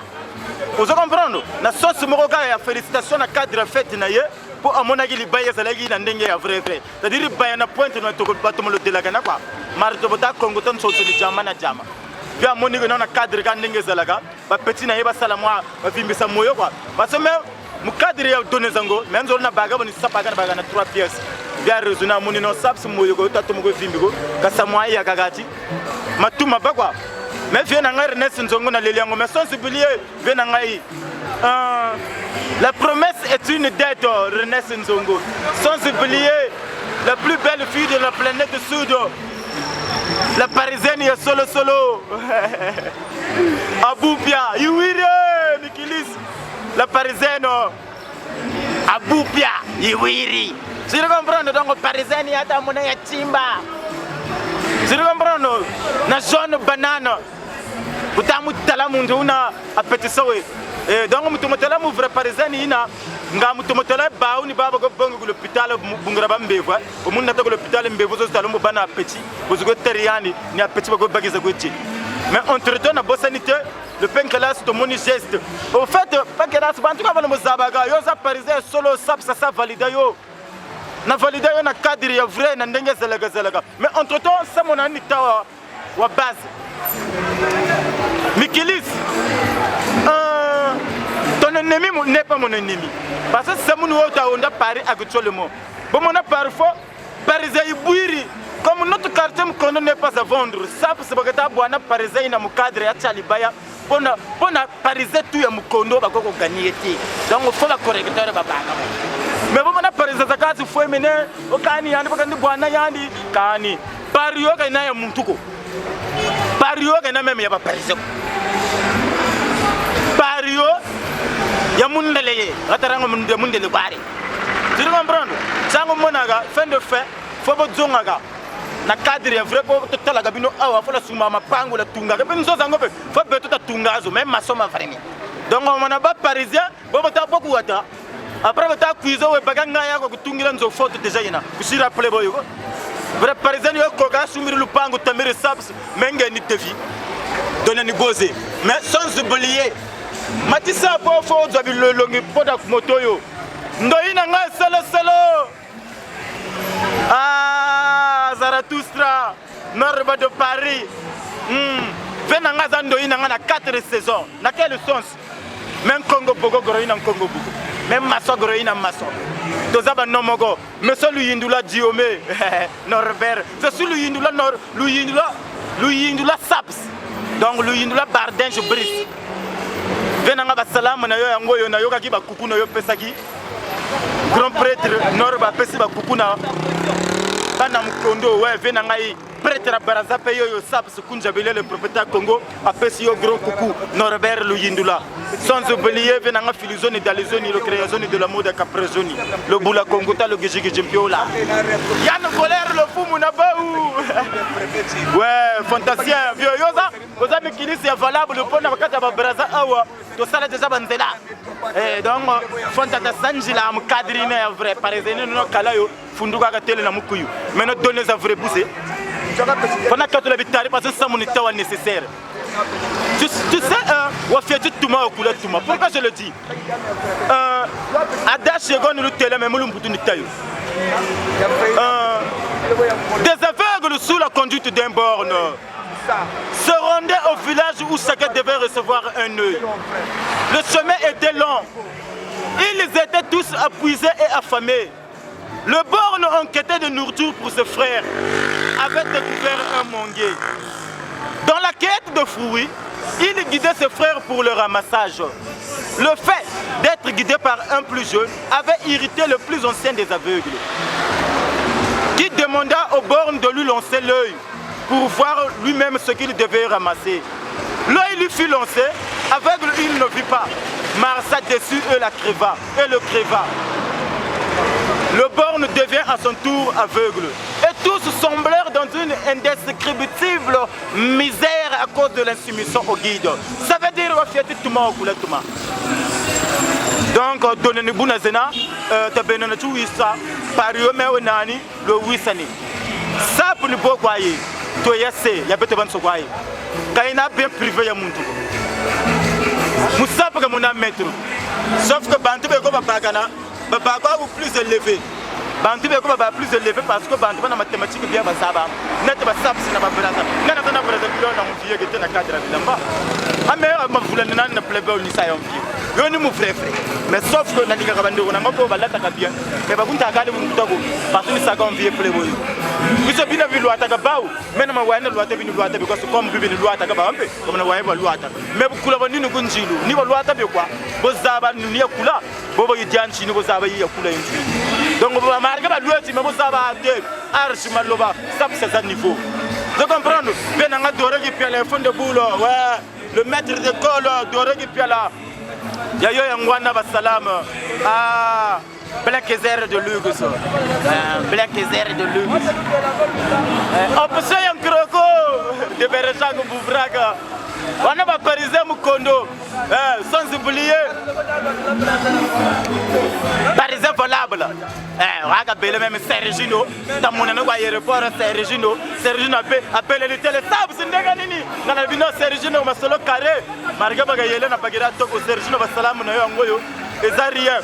Vous comprenez? Na sauce moroka ya félicitations na cadre fête na ye. Pour amonaki libaya zalaki na ndenge ya vrai. C'est-à-dire libaya na pointe na toko bato mo de la kana kwa. Marto bota Congo tan so de jama na jama. Bien moniki na cadre ka ndenge zalaka. Ba petit na ye ba sala moi ba vimbisa moyo kwa. Parce que mu cadre ya donner zango, mais on a baga boni sapaka na 3 pièces. Bien raisonner moni no saps moyo ko tato mo ko vimbigo. Ka sa moi ya gagati. Matuma ba kwa. Mais viens à Ernest Nzongo na Leliango, mais sensibiliser, viens à la promesse est une dette, Ernest Nzongo. Sensibiliser, la plus belle fille de la planète sud. La parisienne est solo. Aboupia, Iwiri, Mikilis. La parisienne, Aboupia, Iwiri. Si vous comprenez, donc parisienne, il y a ta monnaie à Timba. Si vous comprenez, na jaune banane. Vous avez tala mundu una appétissé. Donc vous avez mu vrai parisienne ina. Nga mutomotala ba uni baba go bongo l'hôpital bungraba mbevo. O munna to l'hôpital mbevo zo talo mo bana appétit. Vous go teriani ni appétit go bagiza go ti. Mais entre temps na bosanité le penkelas to moni geste. Au fait penkelas bantu ka bana mo zabaga yo za parisien solo sap ça valida yo. Na valida yo na cadre ya vrai na ndenge zelaga. Mais entre temps ça mon ani tawa wa base. Mikilis ton ennemi n'est pas mon ennemi. Parce que c'est mon on a Paris actuellement. Bon, on a parfois Parisien Ibouiri. Comme notre quartier n'est pas à vendre, ça c'est parce que on a Parisien dans mon cadre à Tchalibaya. On a Parisien tout à Mukondo, on va gagner. Donc il faut la correcteur de Baba. Mais bon, on a Parisien Zakat, il faut mener au Kani, on va Boana Yandi, Kani. Pario Gana Muntuko. Pario Gana même Yaba Parisien. Pario ya mundele ataranga mundele bari tu comprends sango monaga fin de fait faut bozonga na cadre ya vrai pour totala gabino awa faut la suma mapango la tunga ke binzo zango pe faut beto ta tungazo même masoma vraiment donc on a pas parisien bo bota beaucoup ata après bota kuizo we baganga ya ko tungira nzo photo déjà ina kusira playboy ko vrai parisien yo ko ga sumiri lupango tamire saps menge ni devi donner ni bosé mais sans oublier Matissa po fo zabi le longi poda moto yo ndoina nga selo ah Zarathustra Norba de Paris venanga za ndoina nga na 4 saisons na quel sens même Congo Bogo goroina Congo Bogo même Maso goroina Maso tozaba nomogo monsieur Luyindula Diomé Norbert c'est sur Luyindula Saps donc Luyindula Bardenche Brice venanga basalama na yo yango yo na yoka ki bakuku na yo pesaki grand prêtre Norba pesi bakuku na bana Mukondo ouais venanga yi prêtre baraza pe yo Saps kunjabele le prophète Congo apesi yo gros coucou Norbert Luyindula sans oublier venanga filizoni dans les zones le création de la mode caprezoni le boula Congo ta le gigi piola Yann Colère le fou munabaou ouais fantasien vieux yoza oza mikilisi ya valable pour na bakata ba baraza awa to sala déjà banzela donc fontata sanjila am cadrine ya vrai parisien no kala yo funduka ka tele na mukuyu mais no donner ça vrai pousser fona ka to la bitari parce que ça mon état nécessaire tu sais wa fiatu tuma okula tuma pourquoi je le dis ada segon lu tele mais mulum putu nitayo des aveugles sous la conduite d'un borne se rendaient au village où chacun devait recevoir un œil. Le chemin était long. Ils étaient tous épuisés et affamés. Le borne enquêtait de nourriture pour ses frères avait découvert un manguier. Dans la quête de fruits, il guidait ses frères pour le ramassage. Le fait d'être guidé par un plus jeune avait irrité le plus ancien des aveugles, qui demanda au borne de lui lancer l'œil pour voir lui-même ce qu'il devait ramasser. L'œil lui fut lancé, aveugle il ne vit pas. Marcha dessus et le creva. Le borne devient à son tour aveugle. Et tous semblèrent dans une indescriptible misère à cause de l'insoumission au guide. Ça veut dire donc, donnez-nous bonne zena, tabenana tu wisa, pario me wenani, le wisani. Ça pour le beau guaye, to yasse, yabete ban sogwaye. Kaina bien privé ya muntu. Moussa pour mon maître. Sauf que Bantu Beko Babagana, Babaga ou plus élevé. Bantu Beko Baba plus élevé parce que Bantu na mathématique bien basaba. Net basab c'est na babrata. Nana na brada bio na mfie que na cadre bilamba. Amera ma fulana na plebe ni sa yomfie. Yo ni mu frère. Mais sauf que na linga kabando na ngoko balata kabia. Mais babunta akali mu togo parce que sa gonfie plebe. biso bina biluata ka bawu mena ma wana luata bini luata because comme bini luata ka bawambe comme na waye luata me kula ba ninu kunjilu ni ba luata be kwa bo zaba ni ya kula bo ba yijanchi ni bo zaba ya kula inji donc ba marga ba luati me bo zaba de archi maloba sab c'est niveau je comprends ben nga dore ki pele fond de boulot ouais le maître d'école dore ki pela ya yo yangwana ba salama ah Black Ezer de luxe. Black Ezer de luxe. On peut se un croco de Berechang Bouvraga. On a parisé Mukondo. Sans oublier. Parisé volable. On a appelé même Sergino. Dans mon aéroport, Sergino. Sergino appelle le télésable. C'est Néganini. Dans la vino Sergino, on m'a solo carré. Marga Bagayela n'a pas gagné Toko Sergino Vassalam Noyangoyo. Et ça rien.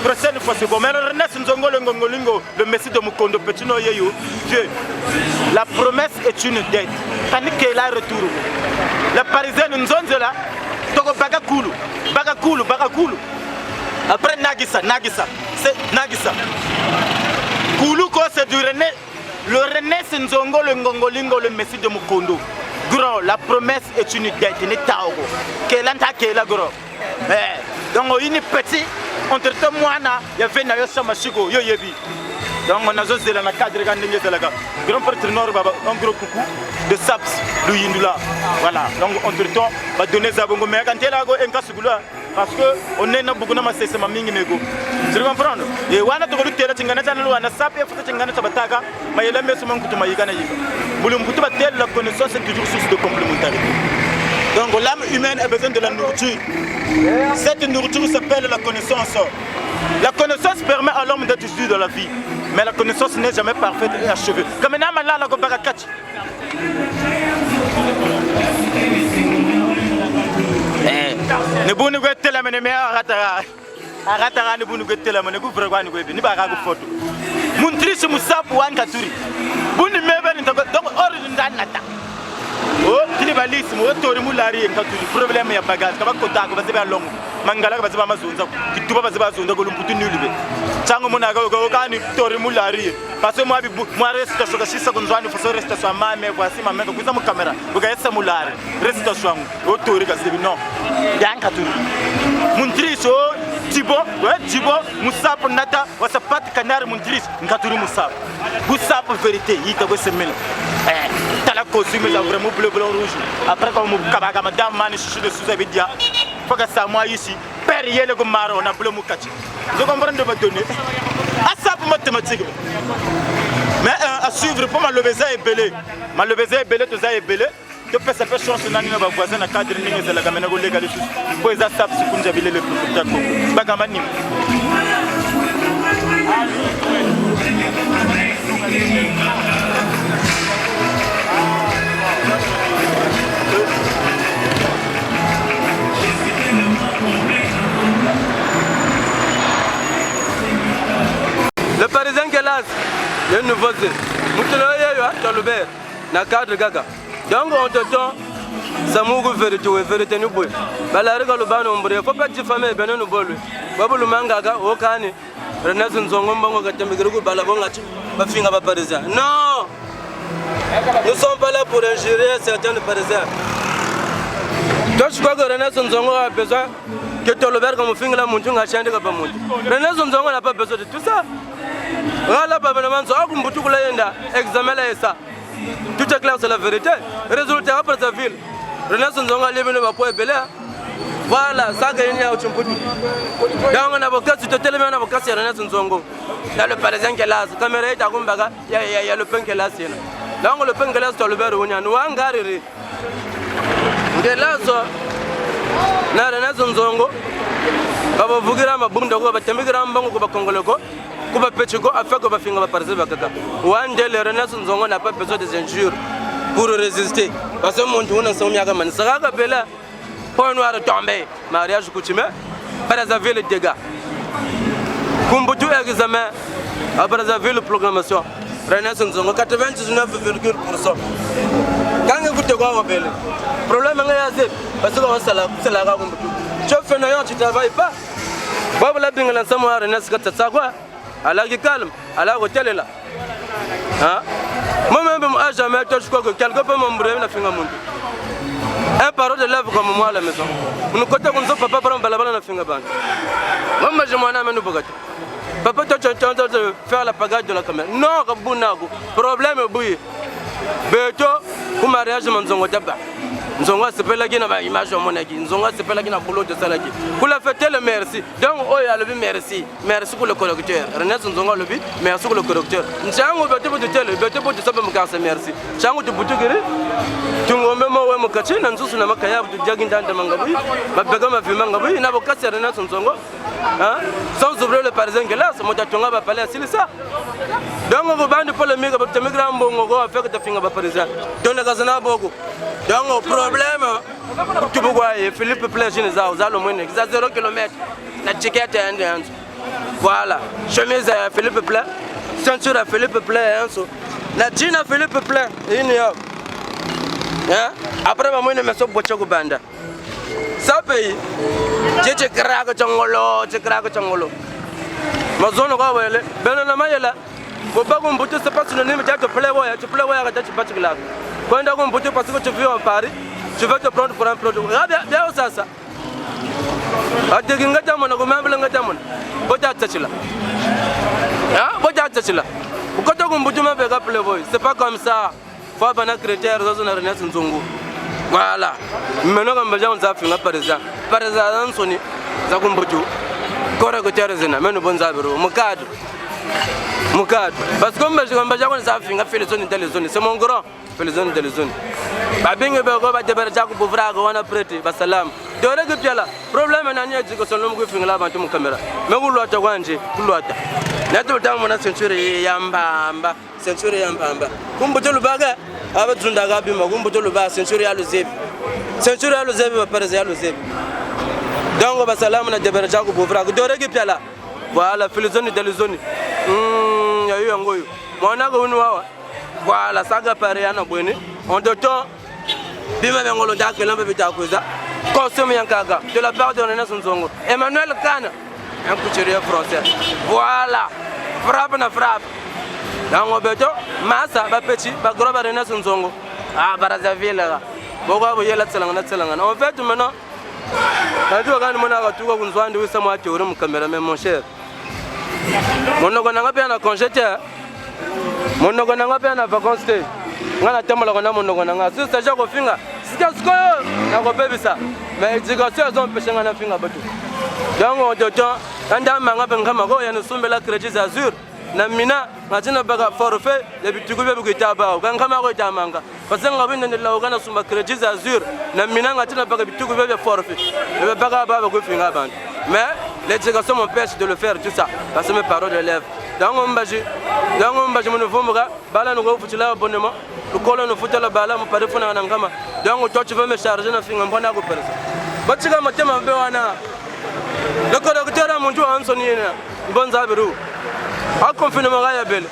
Prochaine fois c'est bon. Mais le Messi de Mukondo Petino Yeyo, Dieu, la promesse est une dette. Tandis qu'elle a retour. La Parisienne nous zone là, Togo Bagakoulou, Bagakoulou, Bagakoulou. Après Nagisa, c'est Nagisa. Koulou c'est du René. Le René Nzongo, le Ngongolingo, le Messi de Mukondo. Gros, la promesse est une dette. N'est pas au qu'elle a la gros. Donc il est petit. Entre temps, il y avait un Samachiko, Yoyebi. Donc on a osé dans la cadre de la grand partenaire Nord, un gros coucou de Saps, Louindula. Voilà, donc entre temps, on va donner ça à Bongo. Mais quand il y a un cas parce qu'on est beaucoup de massés, c'est ma mingi mégo. Tu comprends? Et on a tout le temps, tu as Sap et tu as Bataka, mais il y a même son coup de Maïgana. La connaissance est toujours source de complémentarité. Donc l'âme humaine a besoin de la nourriture. Cette nourriture s'appelle la connaissance. La connaissance permet à l'homme d'être juste dans la vie. Mais la connaissance n'est jamais parfaite et achevée. Comme un âme là, la Gobarakati. Ne boune go tela mene me aratara ne boune go tela mene go vragwa ni go bi ni ba ga go photo. Mun triche musapu wan katuri. Buni mebe ni donc or ndanata. Oh, tini balisi mo tori mulari nkatuli problème ya bagage kaba kota ko baziba longo mangala ka baziba mazunza kituba baziba zunza ko lumputu nilibe chango mona ka kani tori mulari parce que moi bi moi reste so ka shisa kunzwani fo reste so mame voici mame ko kuza mu camera ko ga yesa mulari reste so o tori ka zibi non yanka tuli muntris o tibo ouais tibo musap nata wasapat kanar muntris nkatuli musap musap vérité yita go semela la costume est vraiment bleu, blanc, rouge. Après, quand on madame mani chuchu de sous avidia, faut que ça moi ici, périer le gomaro, on a bleu moukachi. Je comprends de me donner. À ça pour mathématiques. Mais à suivre, pour ma leveza est belé. Ma leveza est belé, tout ça est belé. Tu peux ça faire chance dans nos voisins à cadre de la gamena légal. Pour les assaps, si vous avez le plus tard. Bagamani. Le Parisien qui est là, il y a une nouveauté. Nous sommes le Bert, dans le cadre de Gaga. Donc on te donne, ça m'a vérité nous boit. La règle le ban ombre, il ne faut pas diffamer ben nous boit. Babu le mangaga, au cani, Renaissance Zongo Bango Gatamigru Balabongachi, ma fille à Parisien. Non! Nous ne sommes pas là pour ingérer certains Parisiens. Donc je crois que Renaissance Zongo a besoin que tu le verres comme finger la monture à chaîne de Gabamoud. Renaissance Zongo n'a pas besoin de tout ça. Rala Babanaman, so comme beaucoup de examen ça. Tout est clair, c'est la vérité. Résultat après sa ville. Renaissance Zongo a levé le point belé. Voilà, ça gagne à Uchumputu. Dans un avocat, tu te tellement un avocat, c'est Renaissance Zongo. Dans le Parisien qui est là, caméra est à Gumbaga, il y a le pain qui est là. Donc le pain qui est là, c'est le verre où il y a un ouangari. Il est là, ça. Na Renaissance Zongo. Baba Vugira, ma bunda, ba Temigram Bango, ba Congoloko. Kuba Pechiko a fait que va finir par se battre. One day, le Renaissance Zongo n'a pas besoin des injures pour résister. Parce que mon tour n'a pas mis man. Ça va bella. Point noir tombé. Mariage coutumé. Brazzaville les dégâts. Kumbutu examen. À Brazzaville programmation. Renaissance Zongo 99,%. Quand vous te voyez belle. Problème est parce qu'on c'est la Kumbutu. Tu fais un tu travailles pas. Bob la bingalan samoa Renaissance Katsagwa. Alors calme, alors hôtel est là. Hein? Moi-même, à jamais, je crois que quelqu'un peut m'embrouiller la fin à mon un parole de lèvres comme moi à la maison. Nous comptons comme ça, papa, par un balabala la fin à bande. Moi, je m'en amène au Bogota. Papa, tu es en train de faire la pagade de la caméra. Non, Rabounago. Problème est bouilli. Beto, pour mariage, je m'en suis d'abord. Nous avons appelé la guine à l'image de mon ami. Nous avons appelé la guine à boulot de Salaki. Pour la fête, le merci. Donc, oh, il y a le merci. Merci pour le correcteur. René, nous avons le but. Merci pour le correcteur. Nous avons beto pour te tel, beto pour te savoir me casser merci. Nous avons te bouger. Tu m'as même envoyé mon cachet. Nous avons na makaya pour te jaguer dans le mangaboui. Ma baga ma fille mangaboui. N'a pas cassé René, nous avons. Sans ouvrir le parisien que là, c'est mon tatonga va parler à ça. Donc, on va bande pour le mega pour te migrer bongo go faire que ta finger va parisien. Donc, le gazana bogo. Donc, problème, tu peux voir Philippe Plage, ils ont le moins, ils ont 0 km. La ticket est indien. Voilà, chemise à Philippe Plage, ceinture à Philippe Plage, la jean à Philippe Plage. Après, moi, je me suis botché au banda. Ça paye. Tu craques Tchangolo, tu craques Tchangolo. Ma zone, on va aller. Ben, on a maïla. Faut pas qu'on bouge, c'est pas synonyme, tu plais, tu plais, tu pas de quand on bouge parce que tu vis en Paris, tu veux te prendre pour un produit. Bien, ça. Tu as mon argument, c'est pas comme ça. Faut pas un critère dans la Renaissance Zongo. Voilà. Maintenant, on va faire par exemple. Par exemple, Sony, ça compte tout. Correcteur, mais nous bonnes abros, mon cadre. Parce que c'est mon grand. Les zones de la zone. Babing et Bego, Bajaku Bouvra, Goana Preti, Basalam. De Regupiala, problème en année de Solom Griffin là dans mon caméra. Mais vous l'autre Wanji, vous l'autre. Notre dame, on a ceinture Yamba, ceinture Yamba. Kumbuto Baga, avec Zundagabi, Magumbuto Luba, ceinture à l'Ozeb. Ceinture à l'Ozeb, Paris à l'Ozeb. Donc, Basalam, on a de Berjaku Bouvra, de Regupiala. Voilà, les zones de la zone. Il y a eu un goût. Mon agoua. Voilà, ça va paraître à nous. En deux temps, Bima Bengolo Dak et l'Ambita Kuza, consomme Yankaga, de la part de Renaissance Zongo. Emmanuel Khan, un couturier français. Voilà, frappe na frappe. Dans mon béton, Massa, Petit, Bagroba Renaissance Zongo. Ah, Barazaville, Boga, vous y êtes la en fait, maintenant, quand tu regardes mon avatou, vous avez de Samoa Théorème, caméra, mon cher. Mon n'a pas un congé. Mon n'a pas un vacances. On a tellement de mon si c'est déjà finger. C'est ce qu'on a ça. Mais l'éducation, elles ont pêché un finger. Donc, on dit quand on a un il y a une somme de crédit azur. Namina, Matina Baga forfait, les Bitugu Bugitaba, Gangamaro Tamanga. Parce qu'on a vu dans la Ogana Suma crédit azur. Namina, Matina Baga Bitugu forfait. Le Baga Baba Gofinga Band. Mais l'éducation m'empêche de le faire tout ça. Parce que mes paroles de lèvres. Dans mon baji, mon vomora, Bala nous refoutu là abonnement. Le colon nous fout la bala, mon père fona Nangama. Donc, toi tu veux me charger un finger en bon ago personne. Batika Matema Bewana. Le correcteur a mon jour en sonnier. Bon Zaberou. A confinement à Belle.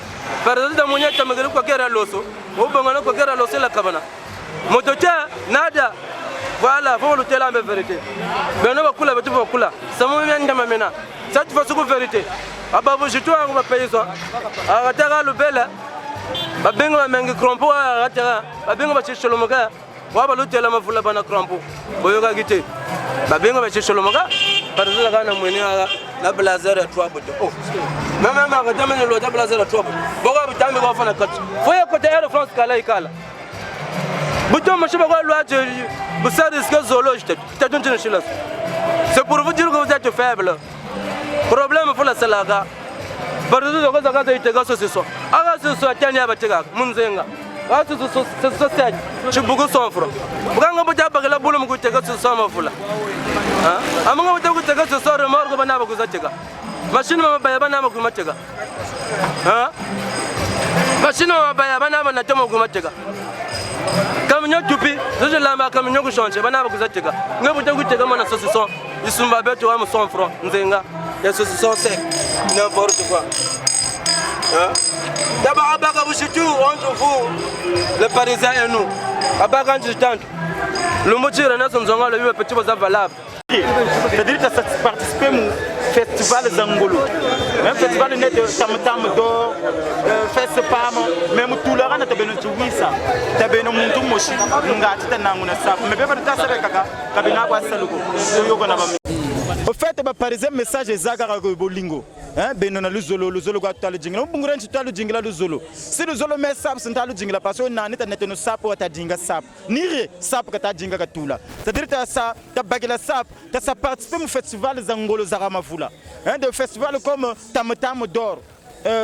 Par exemple, mon yet, ma gueule, quoi qu'elle a l'osso. Au Bangano, quoi qu'elle a l'osso la cabana. Mon totia, nada. Voilà, faut le tell la vérité. Mais on va couler avec tout le monde. Ça me vient de ma mena. Ça tu fais ce que vérité. Ah bah je dois on va payer ça. Aratera le bel. Ba bengo mengi krompo aratera. Ba bengo ba chez lomoka. Wa ba lutte la mafula bana krompo. Boyoga gite. Ba bengo ba chez lomoka. Par exemple kana mwene la blazer à 3 bout. Oh. Même ma redame le la blazer à 3 bout. Boga bitambe ko fana kat. Foya côté Air France kala ikala. Bouton ma cheba ko loi de vous ça risque zoologique. C'est pour vous dire que vous êtes faible. Problème pour la salaga. Par exemple, quand vous êtes ce soir. Ah, ce soir, Tania Batega, Munzenga. Ah, ce soir, tu bouges son front. Quand vous avez la boule, vous êtes ce soir, ma foule. Ah, vous êtes ce soir, mort, vous n'avez pas de machine, ma bayabana, vous m'avez ah, machine, ma bayabana, vous m'avez camion tupi, je l'ai ma camion qui change, banana vous êtes là. Nous vous avez dit mon association, ils sont ma bête ou un 100 francs. Nzenga, l'association sec, n'importe quoi. D'abord, Abaga vous tout entre vous, les Parisiens et nous. Abaga du temps. Le motif de Renaissance Zonga, le petit was valable. C'est-à-dire que ça participe au festival Zangolo. Un festival festival net tam do fest pam même tout le rana tabeno tuwisa tabeno muntu moshi ngati tananguna sap me beba tasere kaka kabina kwa saluko yogo na ba. Au fait ba parisien message ezaka ko bolingo hein beno na luzolo kwa talo jingla mbungura nchi talo jingla luzolo si luzolo me sap sintalo jingla parce que nani ta neteno sap wa ta jinga sap nire sap ka ta jinga ka tula c'est-à-dire ta sa ta bagela sap ta sa participer au festival zangolo zaramavula hein de festival comme tam d'or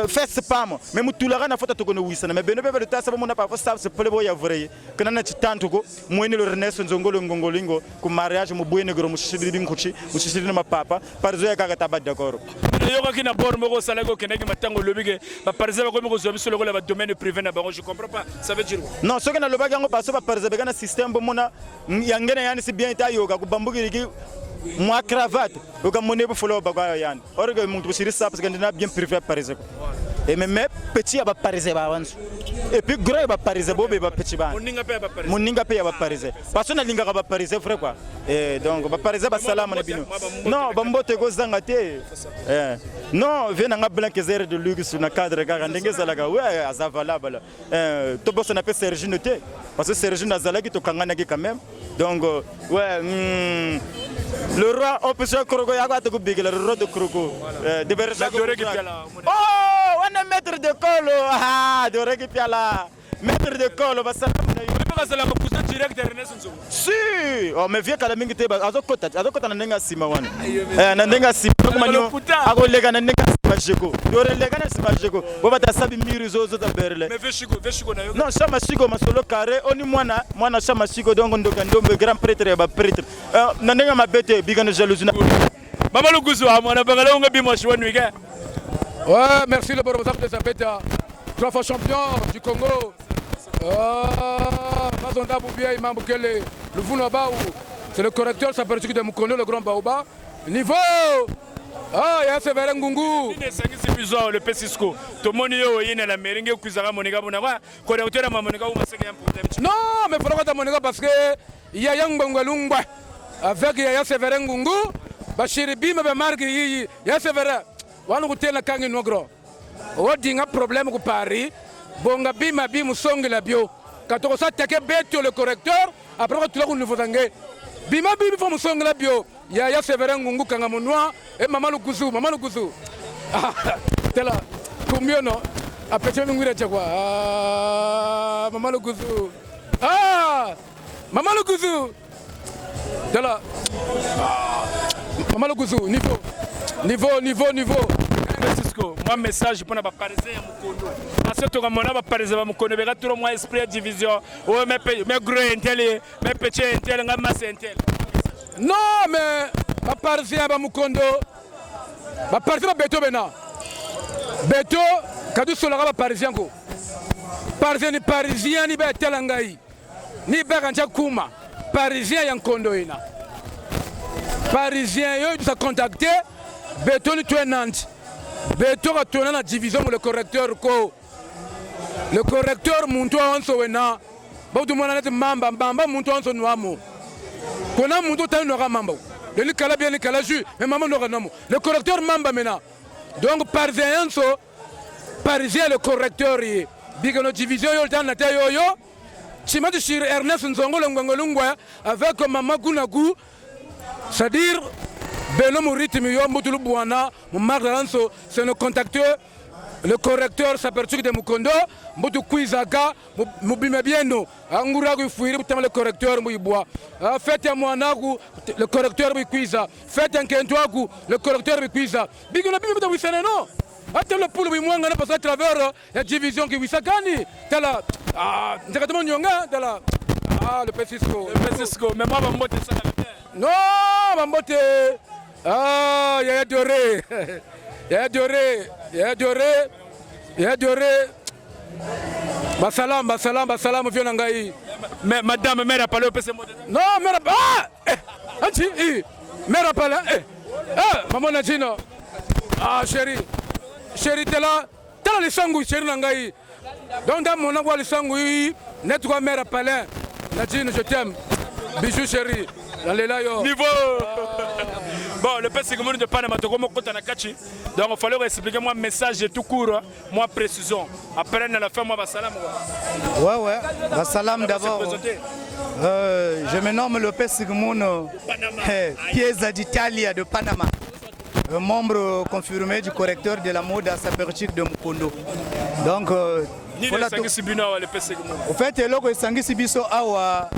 fest pam même tout la rana fota to kono wisana mais beno bebe ta saba mona pa sap se pele boya vrai kana na chitanto ko moyne le reneso nzongolo ngongolingo ku mariage mo boyene gro mo shishidi binkuchi mo shishidi na papa parzo ya kaka taba d'accord yoko kina bor mo ko sala ko keneki matango lobige ba parzo ba ko mo ko zobi solo ko la domaine privé na bango je comprends pas ça veut dire non ce que na lobaga ngo paso ba parzo be kana système bo mona yangena yani si bien ta yoga ku bambugiri ki moi cravate au Cameroun pour follow bagay yan orgue mon tout ça parce que on a bien privé Paris et même petit ba Paris ba avance et puis gros ba Paris bobe ba petit ba mon ninga pe ba Paris parce que na linga ba Paris frère quoi et donc ba Paris ba salam na bino non ba mbote go zanga te non vient nga blanc zéro de luxe na cadre ga ndenge zalaga ouais azavalable to boss na pe Serge noté parce que Serge na zalaki to kangana ki quand même donc ouais le roi on peut se croco ya quoi te big le roi de croco de berger oh on est maître de colo ah de récupérer maître de colo ba salam direct Ernest si oh mais viens kala mingi te azokota na nenga sima wana na nenga sima ko manyo akolega na nenga sima jeko dore lega na sima jeko bo bata sabi miri zozo ta berle mais veshiko na yo non chama shiko masolo carré oni mwana chama shiko dongo ndombe grand prêtre ba prêtre na nenga mabete bigana jalousie na Mama Luguzu amwana bangala unga bimo shwanu ika. Ouais, merci le bon de Zapeta. 3 fois champion du Congo. Mazonda Boubia Imam Bukele, le Vunaba, c'est le correcteur, ça peut de Mukono, le grand Baoba. Niveau ah, il y a Séverin Ngungu. Le Pesisco. Tomonio, il y a la meringue, Kuzara Monica Bonawa, correcteur à Mamonica, un problème. Non, mais il faut pas Monica parce que il y a Yang Bangalumba avec Yaya Séverin Ngungu, Bachir Bim, Marc, il y a Séverin. On a la kangi nogro. On a un problème avec Paris. Bonga bima bimu songi la bio. Quand on s'est attaqué bête le correcteur, après on a un nouveau tangué. Bima bimu faut songi la bio. Yaya Séverin Ngungu kanga monoi et Mama Luguzu. Ah, t'es là. Combien non? Après tu vas me dire quoi? Ah, Mama Luguzu. Ah, Mama Luguzu. T'es là. Mama Luguzu, niveau. Francisco, moi message pour na ba parisien ya Mukondo. Parce que comme on a ba parisien ba Mukondo, beka tout moi esprit division. Oh mais gros intel, mais petit intel, nga masse intel. Non mais ba parisien ba Mukondo. Ba parisien ba Beto bena. Beto kadu sola ba parisien ko. Parisien ni ba telangai. Ni ba kanja kuma. Parisien ya Nkondo ina. Parisien yo ils ont contacté Beto ni Nantes. Beto va tourner la division pour le correcteur ko. Le correcteur muntu onso wena. Ba du mona net mamba muntu onso noamo. Kona muntu ta no mamba. Le kala bien le kala ju mais maman no namo. Le correcteur mamba mena. Donc parisien le correcteur yi. Bigano division yo dans la taille yo. Chimatu shir Ernest Nzongolo Ngongolungwa avec Mama Gunagu. C'est-à-dire, Beno Mouritimi Yomboutulu Bouana, Marc Lanso, c'est le contacteur, le correcteur s'aperçut de Mukondo, Mboutou Kouizaka, Moubime Bieno, Anguragu Fouiri, le correcteur Mouibois. Faites un Moanagu, le correcteur Mouiza. Faites un Kentoagu, le correcteur Mouiza. Bigona Bimbo Wissaneno. Attends le poule Mouanga passe à travers la division qui Wissakani. T'as là. Ah, directement Nyonga, t'as là. Ah, le Pesisco. Mais moi, je vais ça. Non, Mambote. Ah, il y a adoré. Basalam, viens Nangaï. Mais madame, mère a parlé au PC. Non, mère a parlé. Ah, mère a parlé. Maman Nadino. Ah, chérie, t'es là. T'es là, les sangouis, chérie Nangaï. Donc, dans mon envoi, les sangouis, net-toi, mère a parlé. Nadine, je t'aime. Bisous, chérie. Niveau Bon, le PC de Panama, donc il fallait expliquer moi message tout court, moi précision. Après, à la fin, moi, salam. Ouais, salam d'abord. Je me nomme Lopez Sigmuno, Piazza d'Italia de Panama, membre confirmé du correcteur de la mode à Saperchik de Mukondo. Donc, au fait, le Sangi Sibiso Awa.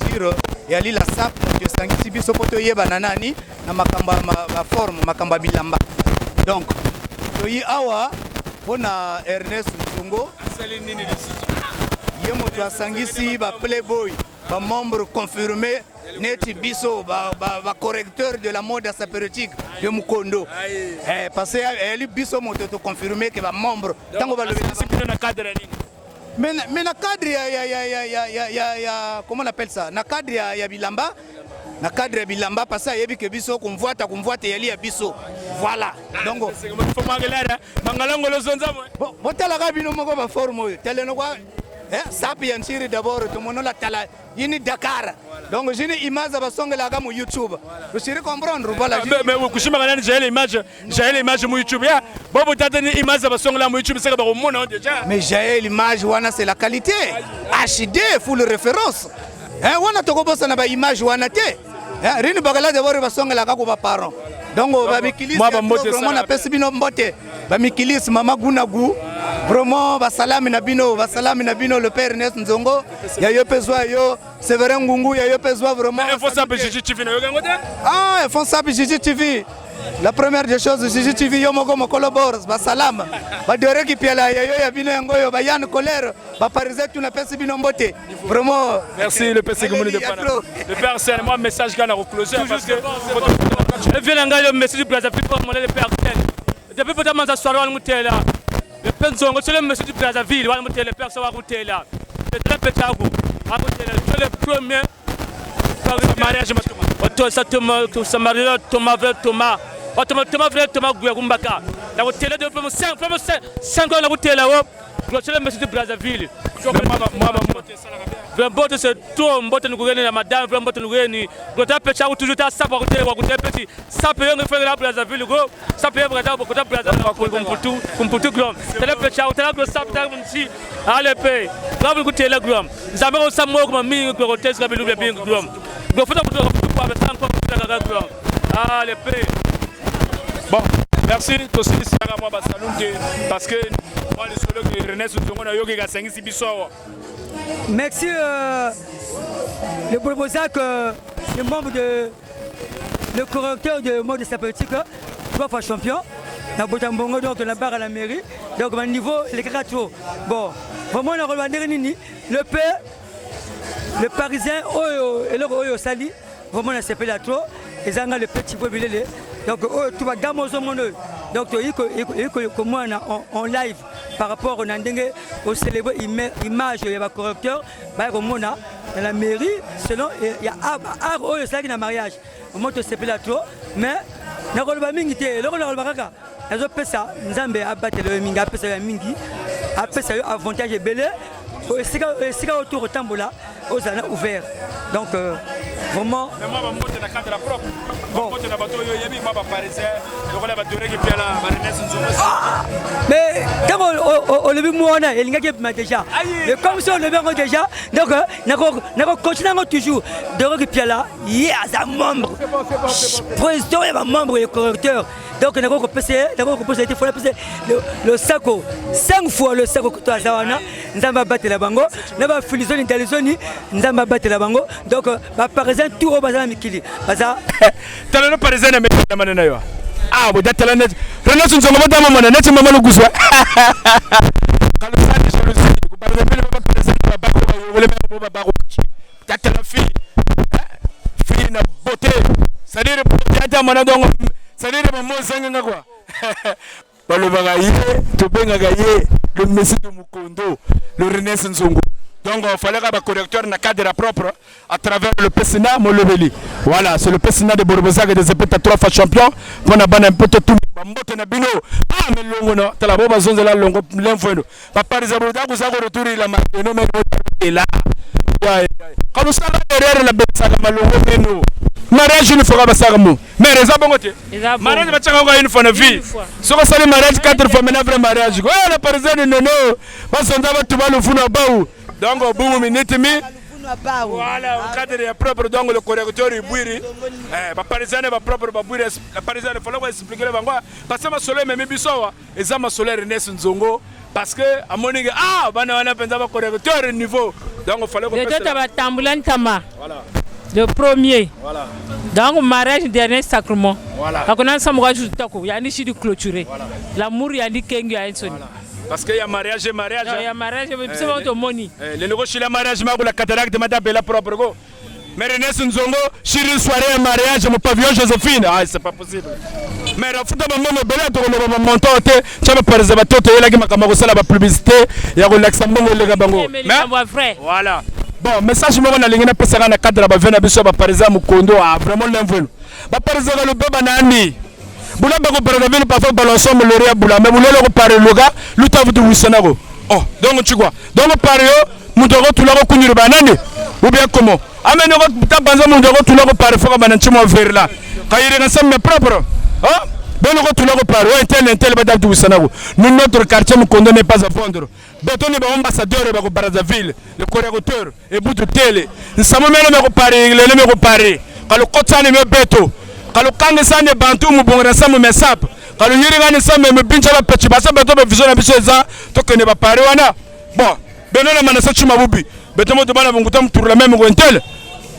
Dire yali la sap que sangisi biso poto yeba nanani na makamba ma forme makamba bilamba donc toyi awa pona Ernest Nzongo yemo to sangisi ba playboy ba membre confirmé neti biso ba correcteur de la mode sapérotique de Mukondo parce que yali biso moto to confirmé que ba membre tango ba le na cadre mais na cadre ya comment on appelle ça na cadre ya bilamba na cadre ya bilamba parce que yebi ke biso kumvuata yali ya biso voilà donc faut mangalera mangalango lo zonza mo botala ka bino moko ba forme teleno kwa sapi ya nsiri d'abord to mono la tala yini Dakar donc j'ai une image ba songela ka mu YouTube vous savez comprendre voilà mais kushima kana j'ai l'image mu YouTube ya bobo tata ni image ba songela mu YouTube c'est ka ba mona déjà mais j'ai l'image wana c'est la qualité HD full référence wana to ko bossa na ba image wana te rini bagala d'abord ba songela ka ko ba parents donc ba mikilis vraiment na pesi bino mbote ba mikilis mama gunagu vraiment basalami na bino le père Ernest Nzongo ya yo pezwa yo Severin Ngungu ya yo pezwa vraiment responsable Gigi TV na yo gangote responsable Gigi TV la première des choses Gigi TV yo moko collabore basalama ba doreki piala ya yo ya bino ngoyo ba Yann Colère ba parisé tu na pesi bino mbote vraiment merci le PC Gomoni de Panama le père c'est moi message kana recloser parce que vient ngalo message du Brazzaville pour mon le père depuis peut-être ça soirée on mutela le Penzongo, c'est le monsieur du Brazzaville, le père Sawa Routela. C'est très petit à vous. C'est le premier mariage. Ça marie Thomas Thomas. Thomas Gouyagumbaka. La Routela de 5 ans, la Routela. C'est le monsieur du Brazzaville. Vraiment, c'est tout. Mbote nous gagne la madame, vraiment nous gagne. Quand tu as péché, toujours tu as savoir que tu as petit. Ça peut être fait la Brazzaville, gros. Ça peut être beaucoup de Brazzaville pour tout grand. Tu as péché, tu as le sable, tu as ici. Allez, paye. Là, vous écoutez le grand. Nous avons un samour comme un mini que le test, comme le bien grand. Donc, il faut que vous avec ça encore plus de grand. Allez, paye. Bon, merci. Aussi, c'est à moi, parce que moi, le solo que René Soutongo a yoga à 5 biso. Merci le proposant que le membre le correcteur de mode sapérotique, 3 fois champion, dans Botambongo, donc la barre à la mairie, donc au niveau, les caractères. Bon, vraiment, on a revendu le parisien, et le Sali, vraiment, on a séparé la trop, et ça a le petit peu bilé. Donc, tu vas dans mon monde. Donc, il y a en live par rapport au célèbre image de la correcteur, dans la mairie, selon il y a art au mariage. Au moins, tu sais pas trop, mais il y a un mingi, les autres ça, nous avons abattu le mingi, après ça, avantage est belé, c'est autour au tambola, aux années ouverts. Donc, vraiment. Bon. Mais quand on le vit moi, il y a déjà. Mais comme ça, on le vit déjà, donc on continue toujours. Donc, il y a un membre, président et un membre et correcteur. Donc, on a passé le saco, 5 fois le saco que tu as zawana, nous avons battu la bango, nous avons fait les zones intelligentes, nous avons battu la bango. Donc, par exemple, tout au bazar Mikili. Bazar. Tu as le parisien de la manana. Ah, vous êtes là. René Soutongo, madame, mon net, maman le goussois. Quand le sang est jalousie, vous parlez de la parisien de la barre, vous voulez mettre au barreau. Tu as la fille. Fille, na beauté. C'est-à-dire, tu as mon adon. C'est-à-dire, maman, c'est quoi? Le bagaille, tu peux gagner le messie de Mukondo, le René Soutongo. Donc il fallait que le correcteur n'a cadre propre à travers le PSNA Molobeli. Voilà, c'est le PSNA de Borbosa qui est des 3 fois champion. On a un peu de tout. Ah, mais l'ongo, tu as la bonne zone de la longue, l'info. Papa, les abonnés, vous avez retourné la main. Et là, Quand ça va derrière la bête, ça va malheureusement. Mariage une fois, ça va mou. Mais les abongotés. Mariage va tchanga une fois na vie. Ce que ça le mariage 4 fois maintenant vrai mariage. Ouais, la personne non non. Parce qu'on va tout le fou na baou. Donc au bout minute mi. Voilà, au cadre est propre donc le correcteur est bouiri. Ba parisien va propre ba bouiri. La parisienne il faut expliquer le bangwa parce que ma soleil même biso et ça ma soleil Ernest Nzongo parce que à mon égard ah bana wana penza ba correcteur niveau. Donc il fallait que ça tambulan tama. Voilà. Le premier. Voilà. Donc mariage dernier sacrement. Voilà. Quand on a ça moi juste tako, il y a ni chidu clôturé. L'amour il y a ni kengi à son. Parce qu'il y a mariage et mariage. Il y a mariage et c'est bon ton money. Les négociations le mariage ma la cataracte de madame Bella propre go. Mais René Nzongo, chérie soirée un mariage mon pavillon Joséphine. Ah c'est pas possible. Mais la foot maman Bella to le montant te chama par les bateaux te la gima kama ko sala ba publicité ya ko Luxembourg le gabango. Mais vrai. Voilà. Bon, message moi na lingina pesa na cadre ba vena biso ba parisa mukondo a vraiment l'envol. Ba parisa le baba nani. Bula ba ko parisa venu parfois balançon me le ria bula mais bula ko pare loga luta vutu wisanago. Oh, donc tu vois. Donc pare yo mutoko tulako kunyuru banani. Ou bien comment? Amene ko tabanza mutoko tulako pare foka bananchimo vers là. Kayire na semme propre. Hein? Beno ko tulako pare o intel ba dabtu wisanago. Nous notre quartier mukondo n'est pas à vendre. Béton est ambassadeur de Brazzaville, le correcteur, et bout de télé. Nous sommes même le Paris, le Paris. Quand le Kotan est béton, quand le Kangesan est bantou, nous bon ensemble mes sapes. Quand le Yurigan est ensemble, me pinche la petite basse, béton me vision à Bicheza, tant que ne va pas Wana. Bon, Bénon a manassa Chimaboubi, béton de Bana Bongotam pour la même Gwentel.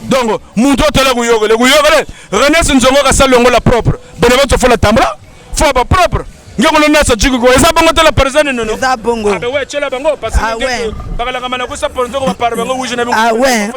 Donc, mon dos est là, le Gouyoga, René Nzongo a sa longue la propre. Bénévole, il faut la tambra, faut pas propre. Ngolo nasa jigo eza bongo te la personne non eza bongo ah ouais chela bango parce que par la kamana ko sa ponzo ko par bango wuje na bango ah ouais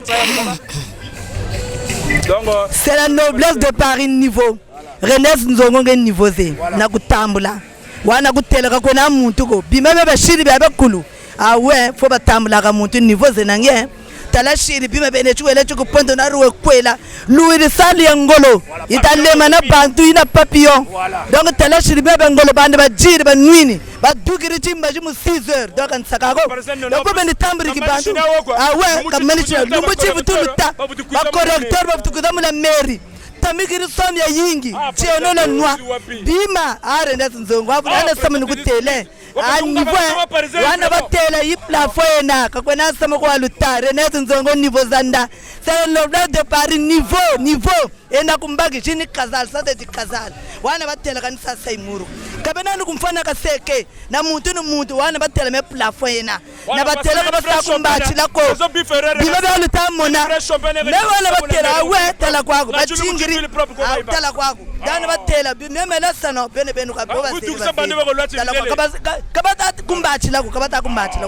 donc c'est la noblesse de Paris niveau René Nzongo nge niveau ze na kutambula wana kuteleka kona muntu ko bimeme bashiri bya bakulu ah ouais faut batambula ka muntu niveau ze nange tala shiri bima bene chuele chuko pondo na ruwe kwela luiri sali ngolo italema na bantu ina papillon donc tala shiri bebe ngolo bande ba jiri ba nuini ba dugiri chimba jimu 6h donc an sakako donc bene tambri ki bantu ah ouais kameli chira lumbu chivu tuluta ba correcteur ba tukudamu la mairie tamikiri som ya yingi cheno la noa bima are René Nzongo abana samani kutele niveau wana batela yi plafond na kakwena sama kwa luta René Nzongo niveau zanda c'est le noblesse de Paris niveau ena kumbagi chini kazal sasa ti kazal wana batela kanisa saimuru kabena nukumfana kaseke na muntu wana batela me plafond na batela ka basa kumbachi lako biba luta mona me wana batela we tela kwako bachingiri tela kwako dana batela bimeme lesano bene ka boba kabata kumbachi lako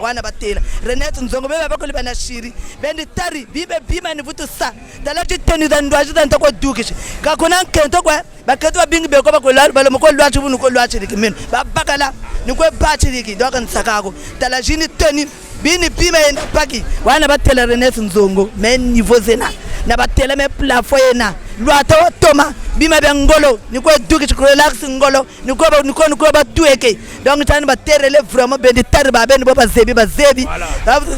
wana batela René Nzongo bebe bakoli bana shiri bende tari bibe bima ni vutu sa dala titenu dandwa jidanta ko dukishi ka kona kento kwa baketo bingi be ko bakola balo ko lwachi bunu ko lwachi dikimeno babakala ni ko bachi diki doka nsakako dala jini teni bini bima enda paki wana batela René Nzongo men niveau zena na batela me plafond na lwato toma bima bengolo ni ko dukishi ko relax ngolo ni ko ba dueke donc tani baterele vraiment ben de tarba ben bo bazebi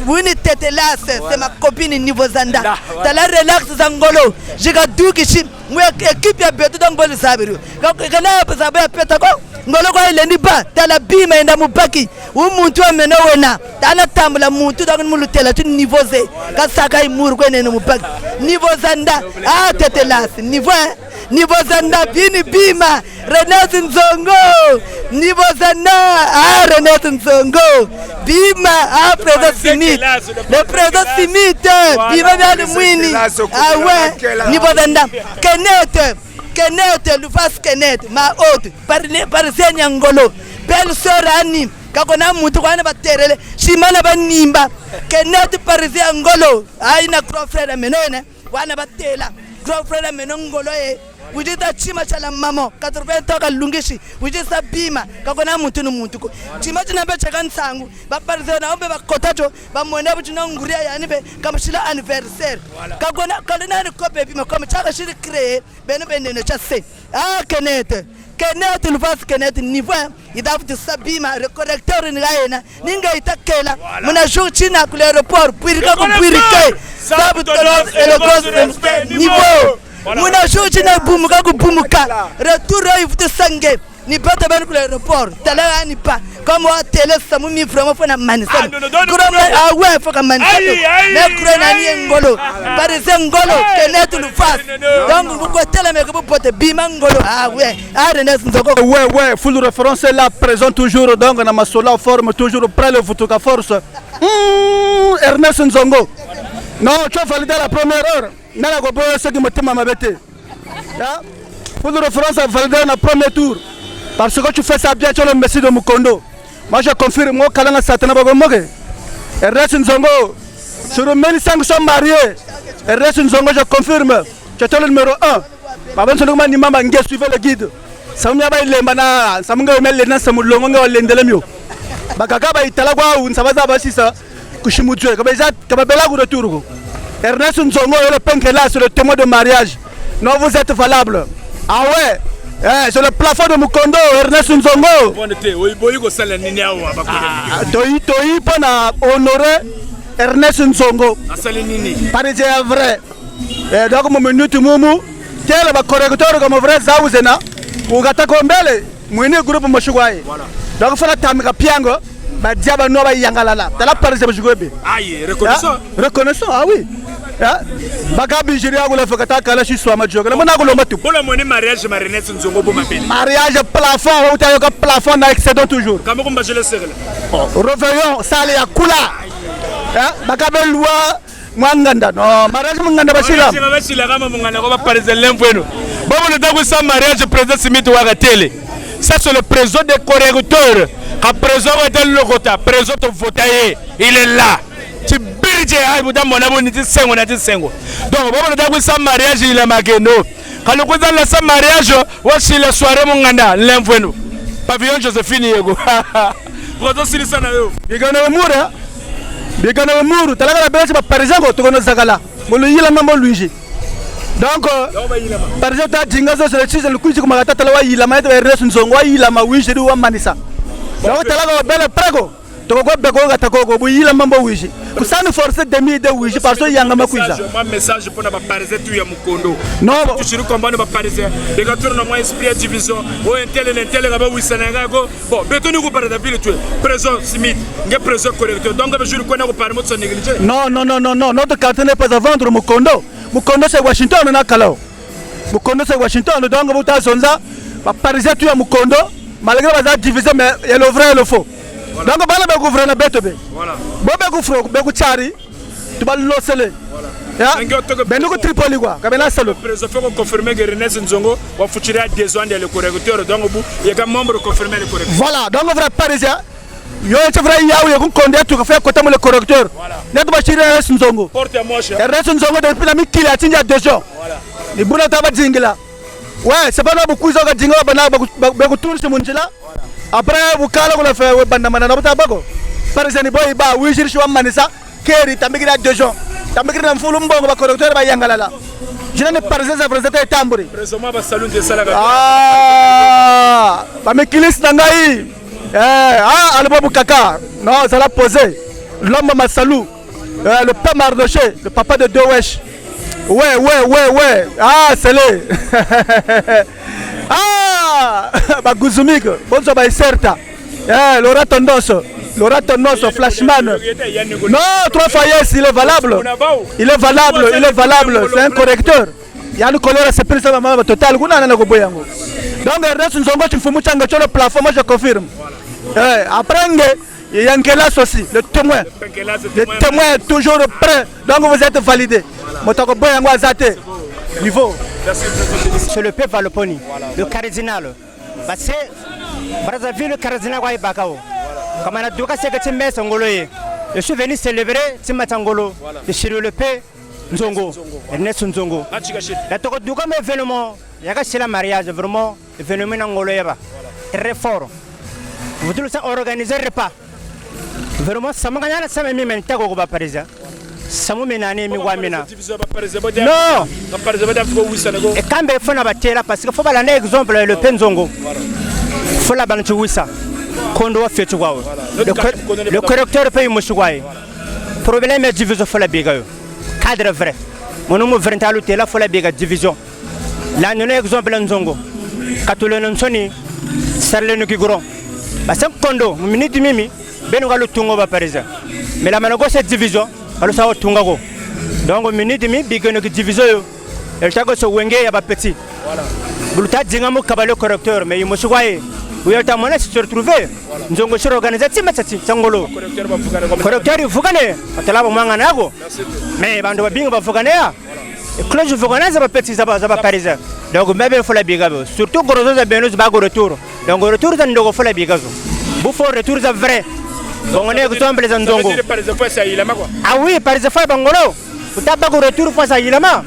wini tete là c'est ma copine niveau zanda tala relax zangolo jiga dukishi mwe équipe ya beto donc boli sabiru kana sabe peta ko ngolo ko ile ni ba tala bima enda mupaki umuntu ameno wena tana tambula muntu donc mulutela tu niveau ze kasaka imuru ko nene mupaki niveau zanda ah tete là niveau zanda bini bima René Nzongo niveau zanda ah René Nzongo bima ah président Simite le président Simite bima bien mwini ah ouais niveau zanda Kenneth Lufas Kenneth ma haute par senya ngolo belle sœur Annie kakona muntu kwana baterele shimana banimba Kenneth Parisien ngolo aina grand frère menene wana batela grand frère menongolo ujita chima chala mamo 80 toka lungishi ujita bima kakona muntu ko chima chinambe chakansangu baparizana naombe bakotacho bamwenda buchina nguria yani be kamshila anniversaire kakona kalina ni kope bima kama chaka shiri cree bene no chase ah Kenneth Lufas Kenneth niveau idafuti sabima le correcteur ni gaena ninga itakela muna jour china ku l'aéroport pwirika sabu tolonse élégance respect niveau muna shuchi na bumuka kubumuka retour oyo futu sange ni bata bani kule aéroport tala ni pa comme wa télé samu mi vraiment faut na manisa kurama awe faut ka manisa na kurena ni ngolo parise ngolo kenetu lu face donc vous côté la meko pote bima ngolo awe René Nzongo ouais full référence là présent toujours donc na masola forme toujours près le photo force Ernest Nzongo non tu as validé la première heure nana ko boyo ce qui me tema mabete full référence a validé na premier tour. Parce que tu fais ça bien, tu es le Messi de Mukondo. Moi je confirme, moi, Kalanga Satana Bagomoke. Ernest Nzongo, sur le 1500 sont mariés. Ernest Nzongo, je confirme, tu es le numéro 1. Maman Solomon Nimamba Nge suivez le guide. Samia ba ile mana, Samunga Mel Lena Samulonga ou Lendelemio. Bakaka ba Italagua ou Nsabaza Basisa, Kushimutu, Kababela ou de Tourgo. Ernest Nzongo, le Penkela, c'est le témoin de mariage. Non, vous êtes valable. Ah ouais? C'est le plafond de Mukondo, Ernest Nzongo. Toi, pour honorer Ernest Nzongo. Parisien vrai. Donc, mon minute, Moumou, quel est le correcteur comme vrai Zaouzena, ou Gatakombele, mon groupe Moshouaï. Donc, il faut la tamika piango, Diaba Nova Yangalala. T'as la Parisien Moshouaï. Aïe, reconnaissant. Reconnaissant, ah oui. Bagabi Jiria ou la Fokata Kalashi Swama Joga. Pour le monnaie mariage, Marinette Nzongo Bomapé. Mariage plafond, ou t'as un plafond excédent toujours. Comment je le sais? Reveillons, ça les a coula. Bagabi loi, Manganda. Non, mariage Manganda Basilam. Je vais la Manganda, on va parler de l'influence. Bon, on est dans ce mariage, président Simit Ouagatele. Ça, c'est le président des correcteurs. Le président est le Rota, président de Votaye. Il est là. Tu birije ay buda mona boni ti sengo na ti sengo donc bobo da ku sa mariage ile makeno kalau ku za la sa mariage wa si la soirée monganda l'enveno pavillon Josephine yego rodo sili sana yo bigana muru talaga la bese ba parisien ko to kono zakala mo lu yila mambo luigi donc parisien ta jinga zo se le chise le kuji ko magata talawa yila ma Ernest Nzongo wa yila ma wiji du wa manisa donc talaga bele prego to ko beko ngata ko bu yila mambo wiji kusani force demi de wiji parce que yanga makuiza un message pour na ba parisien tu ya Mukondo non tu sur combat na ba parisien de ka tourna moi esprit division o intel ga ba wisana ga go bon betoni ko parada ville tu présent Smith nge présent correcteur donc ba jour ko na ko parmo de négliger non notre carte n'est pas à vendre Mukondo c'est Washington na kalao Mukondo c'est Washington donc buta sonza ba parisien tu ya Mukondo malgré ba diviser mais il y a le vrai et le faux. Donc, on va couvrir la bête. Voilà. Bon, on va chari. Tu vas l'osser. Ben, nous Tripoli quoi. Comme là, c'est le président faut confirmer que René Nzongo va foutre à des ans le correcteur. Donc, il y a un membre confirmé le correcteur. Voilà. Donc, on va parisien. Yo, c'est vrai, il y a un conduit qui fait côté le correcteur. Net va tirer Ernest Nzongo. Porte à moi, cher. Ernest Nzongo depuis la mi qu'il a tigné à 2 jours. Voilà. Les boulons taba dingla. Ouais, c'est pas là beaucoup de gens qui dingla, beaucoup tourner ce monde-là. Après, vous calez, vous avez fait bandamana, vous avez par exemple, boy, bah, oui, je suis un manisa, Kerry, t'as mis 2 jours. T'as mis un full mbongo, va correcteur, va yangalala. Je n'ai pas présenté à présenter Tambori. Présentement, va saluer des salades. Ah, va me kilis nangai. Albo Kaka. Non, ça l'a posé. L'homme m'a salué. Le père Mardoché, le papa de Dewesh. Ouais. Ah, c'est lui. Ah, Baguzumik, bonjour, Certa. Laura Tondoso, Flashman. Non, 3 fois yes, il est valable. Il est valable, c'est un correcteur. Il y a le colère, c'est plus ça, maman, total. Donc, le reste, nous avons fait le plafond, moi je confirme. Après, il y a un Kelas aussi, le témoin. Le témoin est toujours prêt, donc vous êtes validé. Niveau. C'est le peuple Valoponi, le cardinal. Parce que Brazzaville, le cardinal est Bakao. Comme on a dit que c'est un mess angolais. Je suis venu célébrer Timatangolo, le peuple Nzongo, Ernest Nzongo. La Tokoduka, mais événement, il y a le mariage, vraiment, événement angolais, très fort. Vous devez organiser un repas. Vraiment, ça m'a gagné ça m'a mis un tag au Parisien. Ça m'a mené mi wamina. Non. Et quand il faut la bataille parce qu'il faut pas l'année exemple le Penzongo. Faut la banque wissa. Qu'on doit faire tu vois. Le correcteur paye Mouchouaï. Problème est divisé faut la biga. cadre vrai mon nom vrentalo te la fola biga division la non exemple nzongo katolo non soni sarle no ki gro ba sam kondo minute mimi benu galu tungo ba parisa mais la manago cette division alu sawo tunga go donc minute mi biga no ki division yo el tago so wenge ya ba petit voilà buluta dinga mo kabalo correcteur mais mo shwaye où il t'a monnaie se retrouver nous avons cherché organisateur matati sangolo correcteur il faut gagner atala ba manga nago mais bando ba binga ba faut gagner et cloche faut gagner ça va petit ça va parisien donc même il faut la biga surtout gros za benus ba go retour donc retour za ndogo faut la biga bu faut retour za vrai bon on est exemple za ndongo ah oui parisien fa bangolo utaba go retour fa sa ilama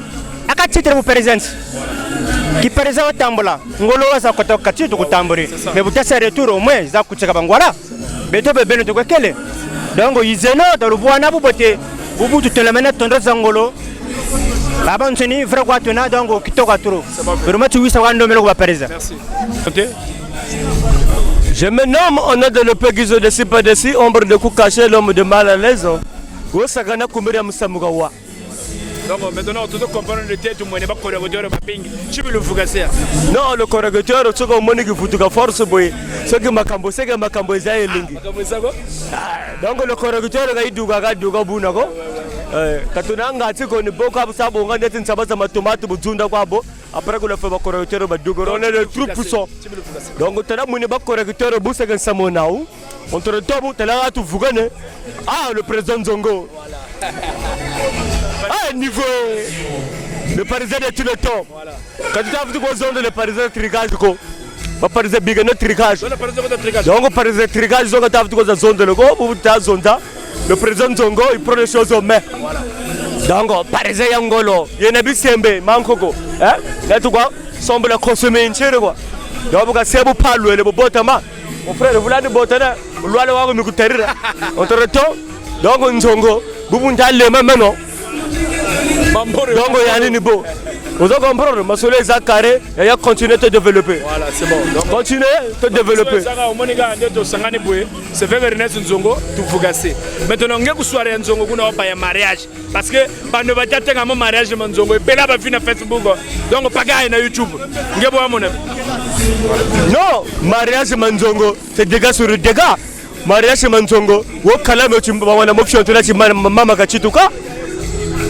aka titre bu présence qui présente au tambola ngolo za kotoka titu kutamburi mais butasa retour au moins za kucheka bangwala beto bebeno to kwekele donc izeno to rubwana bubote bubutu telemena tondo za ngolo baba ntoni vrai quoi tona donc kitoka turo vraiment tu wisa wando melo ba parisa merci OK je me nomme au nom de le Pegizo de Sipadesi ombre de coup caché l'homme de mal à l'aise wo sagana kumbira musamugawa. Donc maintenant, tout comprendre le tête, moi, n'est pas correcteur, tu veux le fougasser. Non, le correcteur, tu vas monnaie qui fout force, boy. Ce que ma cambo, c'est que ma cambo est aïe. Donc le correcteur, il doit douga bunago. Katunanga, tu connais beaucoup à ça, on a des sabats à tomate, buzunda kwabo. Après que le fait correcteur, on est le troupe puissant. Donc tu as mon correcteur, boussé samonao. On te retrouve, tu as tout fougané. Ah, le président Zongo. Ah, niveau le Parisien de tout le temps. Quand tu as vu que zone le Parisien tricage ko. Le Parisien big no tricage. Donc le Parisien tricage donc tu as vu que zone de le go pour ta zone là. Le président Zongo il prend les choses au main. Donc Parisien yangolo, il n'a pas sembe mankoko. Hein? Là tu quoi semble consommer une chere quoi. Donc ka sebu palu le botama. Mon frère vous l'a de botana. Loi le wa ko terira. On te retrouve donc Nzongo bubunta le maintenant. Donc il y a un niveau. Vous avez compris, ma soleil est carré et il y a continué de développer. Voilà, c'est bon. Donc, continuez de développer. C'est vrai que Ernest Nzongo, tout faut gasser. Maintenant, on a une soirée Nzongo, on a un mariage. Parce que, quand on va faire un mariage de Nzongo, et puis là, on va finir Facebook. Donc, on va pas sur YouTube. Non, mariage de Nzongo, c'est dégâts sur le dégât. Mariage de Nzongo, on a un option de maman Kachituka.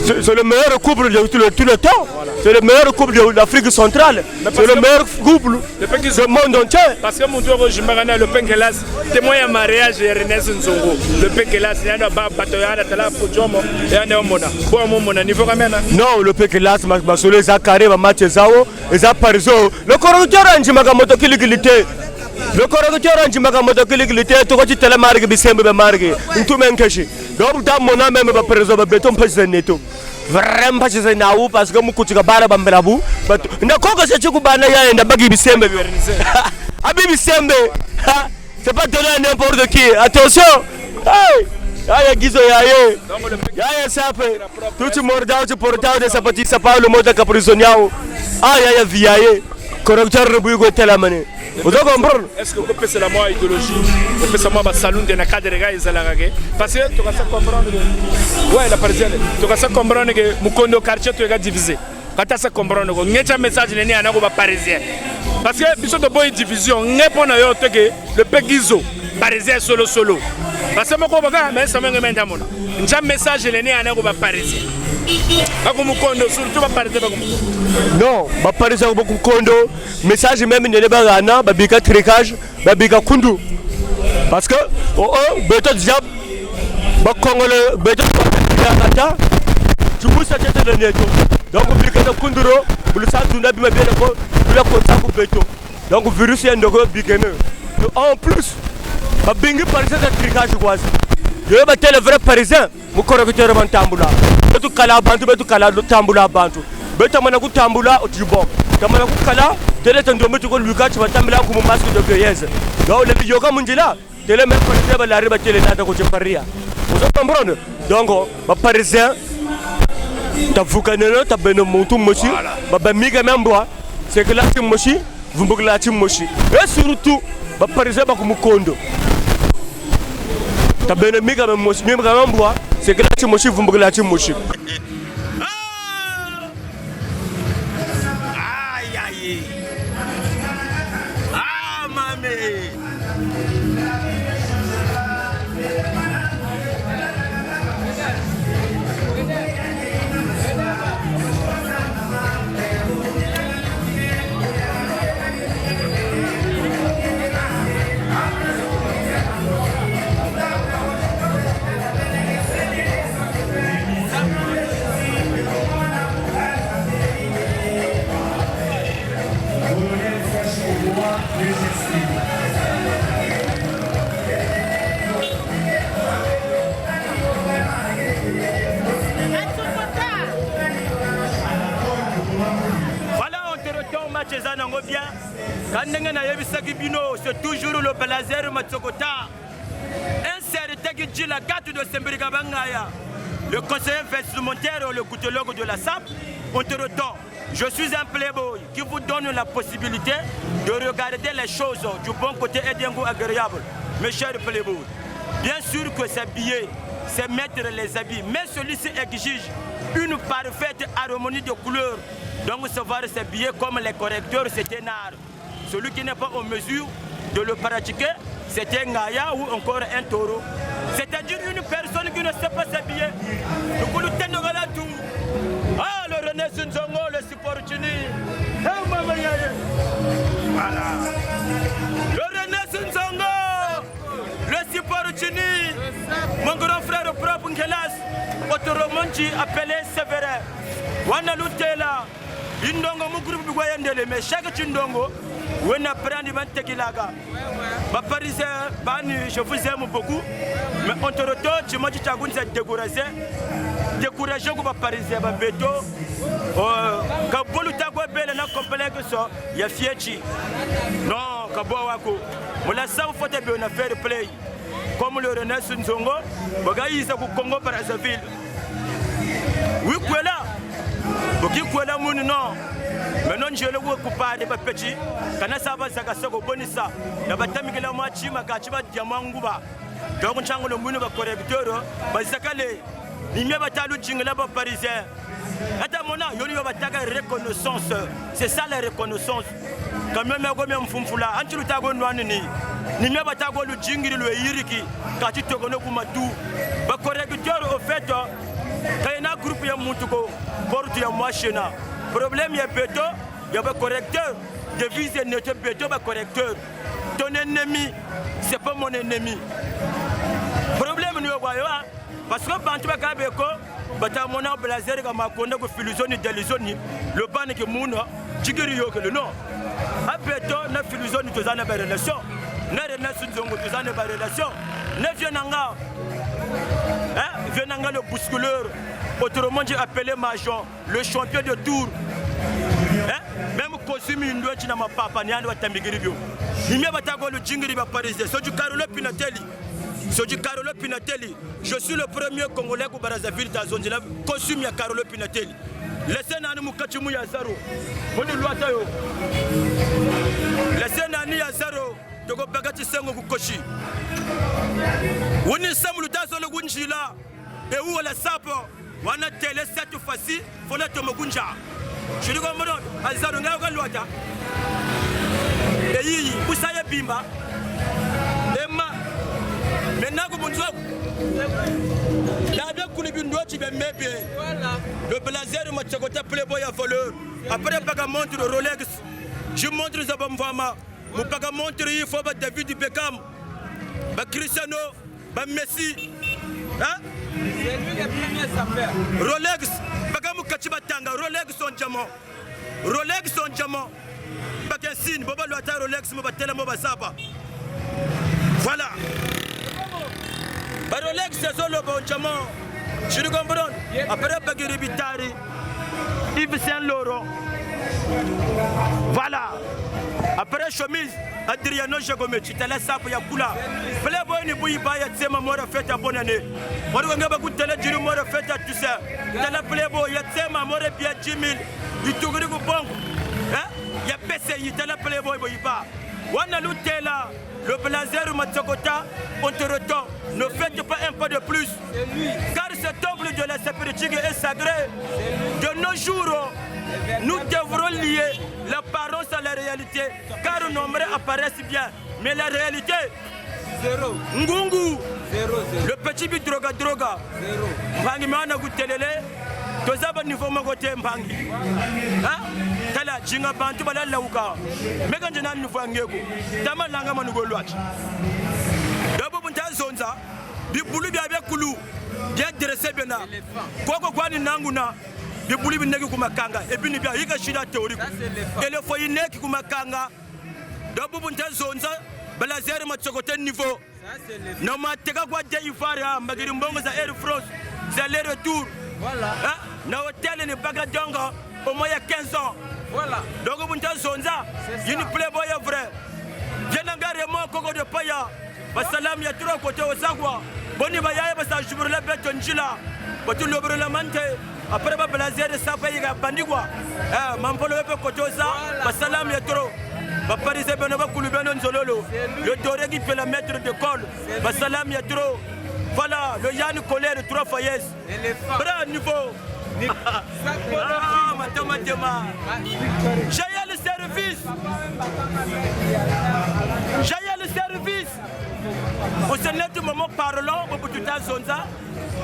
C'est le meilleur couple de tout le temps. C'est le meilleur couple de l'Afrique centrale. C'est le meilleur couple du monde entier. Parce que mon tour, je me rends le Penkelas, témoin un mariage de Ernest Nzongo. Le Penkelas, il y a un bataillon à la Pojomo et un Omona. Pour mon niveau quand même. Non, le Penkelas, ma soleil, Zakare, ma Matezao, et Zaparizo. Le correcteur a un Magamoto Kilikilité. Le correcteur a un Magamoto Kilikilité, tu vois, tu te la marque, Bissembe Margue, une tout même caché. Donc, dans mon âme, même pas présent, béton, pas de netto. Vraiment pas de naou parce que mon coutu kabara bambelabu. Na koko c'est tu kubana ya nda bagi bisembe. Abi bisembe. C'est pas donné à n'importe qui. Attention. Hey. Aya gizo ya ye. Ya sape. Tu mordao tu portao de sapati sapa le mode caprisoniao. Aya ya viaye. Correcteur rebuy go telamane. Vous comprenez? Est-ce que vous pouvez la moi idéologie? Vous pouvez savoir ma salon de la cadre gars ils allaient regarder. Parce que tu vas comprendre que ouais la parisienne. Tu vas comprendre que Mukondo quartier tu es divisé. Quand tu vas comprendre que n'y'a message n'est à n'ago parisien. Parce que biso de boy division n'est pas na yo que le Pegizo parisien solo. Parce que mon copain mais ça me remet à mon. N'y'a message n'est à n'ago parisien. Non, ma parisien beaucoup kondo message même ne pas gana babika tricage babika kundu parce que oh beto diab ba congolais beto kata tu bousa tete de neto donc bika de kunduro bulu sa dunda bi ma bien ko bulu ko sa ko beto donc virus y ndoko bikene en plus ba bingi parisien de tricage quasi je ba tele vrai parisien mu correcteur ban tambula betu kala bantu betu kala tambula bantu betu mana ku tambula otibom tamana ku kala tele tando metu ko luka ci tambula ku mu masque de vieillesse donc le yoga munjila tele même parisien ba la riba tele nata ko ci paria vous comprenez donc ba parisien ta fukanelo ta beno montu mochi ba miga memboa c'est que là ci mochi vous mbug la ci mochi et surtout ba parisien ba ku mu kondo ta beno miga même mochi miga memboa c'est que là tu mochi vous mbug la ci mochi Bino, c'est toujours le Blazer Matsokota. Un certain qui dit la carte de Sembrigabangaya. Le conseiller vestimentaire, le goutologue de la SAP, on te retend. Je suis un playboy qui vous donne la possibilité de regarder les choses du bon côté et d'un goût agréable. Mes chers playboys, bien sûr que c'est billet, c'est mettre les habits, mais celui-ci exige une parfaite harmonie de couleurs. Donc savoir ces billets comme les correcteurs, c'est un art. Celui qui n'est pas en mesure de le pratiquer, c'est un gaïa ou encore un taureau. C'est-à-dire une personne qui ne sait pas s'habiller. Ah, le René Sunzongo, le Siportuni. Voilà. Le René Sunzongo, le Siportuni. Mon grand frère propre Ngelas, Otoromonchi appelé Sévérin. Wana Lutela, Indongo, mon groupe de Goyandele, mais chaque Chindongo, on apprend du Mantekilaga. Ma parisien, je vous aime beaucoup, mais on te retourne, tu m'as dit que tu as découragé. Découragé comme parisien, ma béto. Quand vous avez belle na complexe ça, il y a fieti. Non, quand vous avez on a ça faut te bien faire play. Comme le René Sunzongo, bagaille ça au Congo Brazzaville. Oui quoi là? Boki quoi là mon non. Maintenant je le vois coupable de petit. Quand ça va ça ça ko bonisa. Ya batami la machi makachi ba diamanguba. Donc chango le munu ba correcteur ba zakale. Nimia batalu jingla ba parisien. Attends mon a yoni ba taga reconnaissance. C'est ça la reconnaissance. Quand même ya go même fumfula antilu tago nwani ni. Nimia batago lu jingiri lu yiriki kati togono kumatu. Ba correcteur au fait quand il y a un groupe ya mutuko porte ya machina. Problème ya béto, il y a un correcteur. Devise notre béto ba correcteur. Ton ennemi, c'est pas mon ennemi. Problème nous voyons parce que quand tu vas Kabeko, bata mona blazer ka makonda ko filuzoni delizoni, le ban que muna, jigiri yo que le nom. A béto na filuzoni to zana ba relation. Na relation zongo to zana ba relation. Na vienanga. Hein, vienanga le bousculeur. Autrement dit appelé Majon, le champion de tour. Hein? Même costume une doit na papa ni ando tambigiribio. Nimia batago le jingiri ba parisien. So du Carolo Pinatelli. So du Carolo Pinatelli. Je suis le premier Congolais au Brazzaville dans zone de costume ya Carolo Pinatelli. Laissez nani mukachimu ya zaro. Boni luata yo. Laissez nani ya zaro. Togo bagati sengo kukoshi. Woni samulu dazo le gunjila. Et où la sapo? Wana télé cette fois-ci, faut la tomogunja. Je dis comme ça, Azaro nga luata. Et yi, usaya bimba. Emma. Maintenant que bonjour. La bien koulibi ndoti be mebe. Le blazer ma tchokota playboy à voleur. Après pas montre Rolex. Je montre ça bamfama. Mon pas montre il faut ba David Beckham. Ba Cristiano, ba Messi. Hein? C'est lui le premier sapeur. Rolex, Bagamu Kachibatanga, Rolex son diamant. Rolex son diamant. Bagassine, Boba Loata Rolex, Mobatela Mobasaba. Voilà. Rolex, c'est le bon diamant. Je le comprends. Après Bagiri Bitari, Yves Saint Laurent. Voilà. Après chemise, Adriano Jagomechi, tu as la sape Yakula. Playboy ni Bouiba, Yatsema, Mora fête à bonne année. On va vous télé, du Mora fête à tout ça. Tu as Playboy, Yatsema, Mora Pia 10 000. Du Tougri Bon. Il y a PCI, tu as la Playboy Bouiba. Wana Lutela, le blazer Matsokota, on te retend. Ne faites pas un pas de plus. Car ce temple de la spiritualité est sacré. De nos jours, nous devrons lier l'apparence à la réalité. Car nos nombres apparaissent bien. Mais la réalité, zéro. Ngungu, zéro. Le petit bit droga. Zéro. Mbangi mana gutelele. Tozaba niveau magote mbangi. Hein? Tala jinga bantu balala lauka. Mega njana niveau ngeko. Tama langa manugo lwachi. Dabo bunta zonza. Bibulu bia kulu. Bien dressé bena. Koko kwani nanguna. Bibulu bineki kumakanga. Ebi ni bia hika shida teoriku. Ele foyi neki kumakanga. Dabo bunta zonza. Balazere matsokote niveau. Na mateka kwa de Ivoire magiri mbongo za Air France. Za les retours. Voilà. Na hôtel ni Bagadongo au moins il y a 15 ans. Voilà. Donc vous avez zonza, il y a une Playboy vrai. Vienangare mo koko de paya. Basalam ya tro kote osagwa. Boni bayaye basa juburle beto njila. Botu lobro la mante. Après ba blazer de sa paye ga bandigwa. Mampolo pe kote osa. Basalam ya tro. Ba parise beno ba kulubeno nzololo. Le doré qui peut la mettre de col. Basalam ya tro. Voilà, le Yann Collet de 3 Fayez. Bras niveau. Mathéma. J'ai le service. J'ai le service. Au Sénat du moment parlant, beaucoup de temps zonza.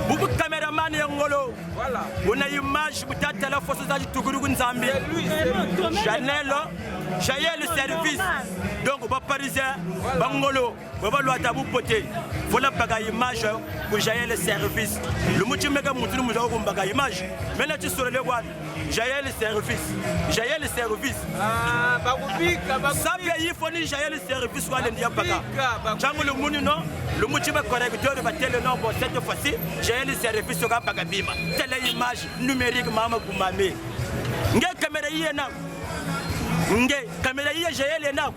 Beaucoup de caméramans et ngolo. Voilà. On a image peut-être la force de Tougourou Nzambi. Chanel, j'ai le service. Donc on va parisien, bangolo, on va le tabou poté. Voilà baga image pour j'ai le service. Le mouti mega mouti nous avons baga image. Mais là tu sur le one. J'ai le service. J'ai le service. Ah, bagubika, bagubika. Ça pays faut ni j'ai le service quoi l'india baga. Jango le mouni non, le mouti va correcteur va télé non pour cette fois-ci. J'ai le service au baga bima. Télé image numérique mama kumame. Nge caméra yena. Nge caméra yena j'ai le na.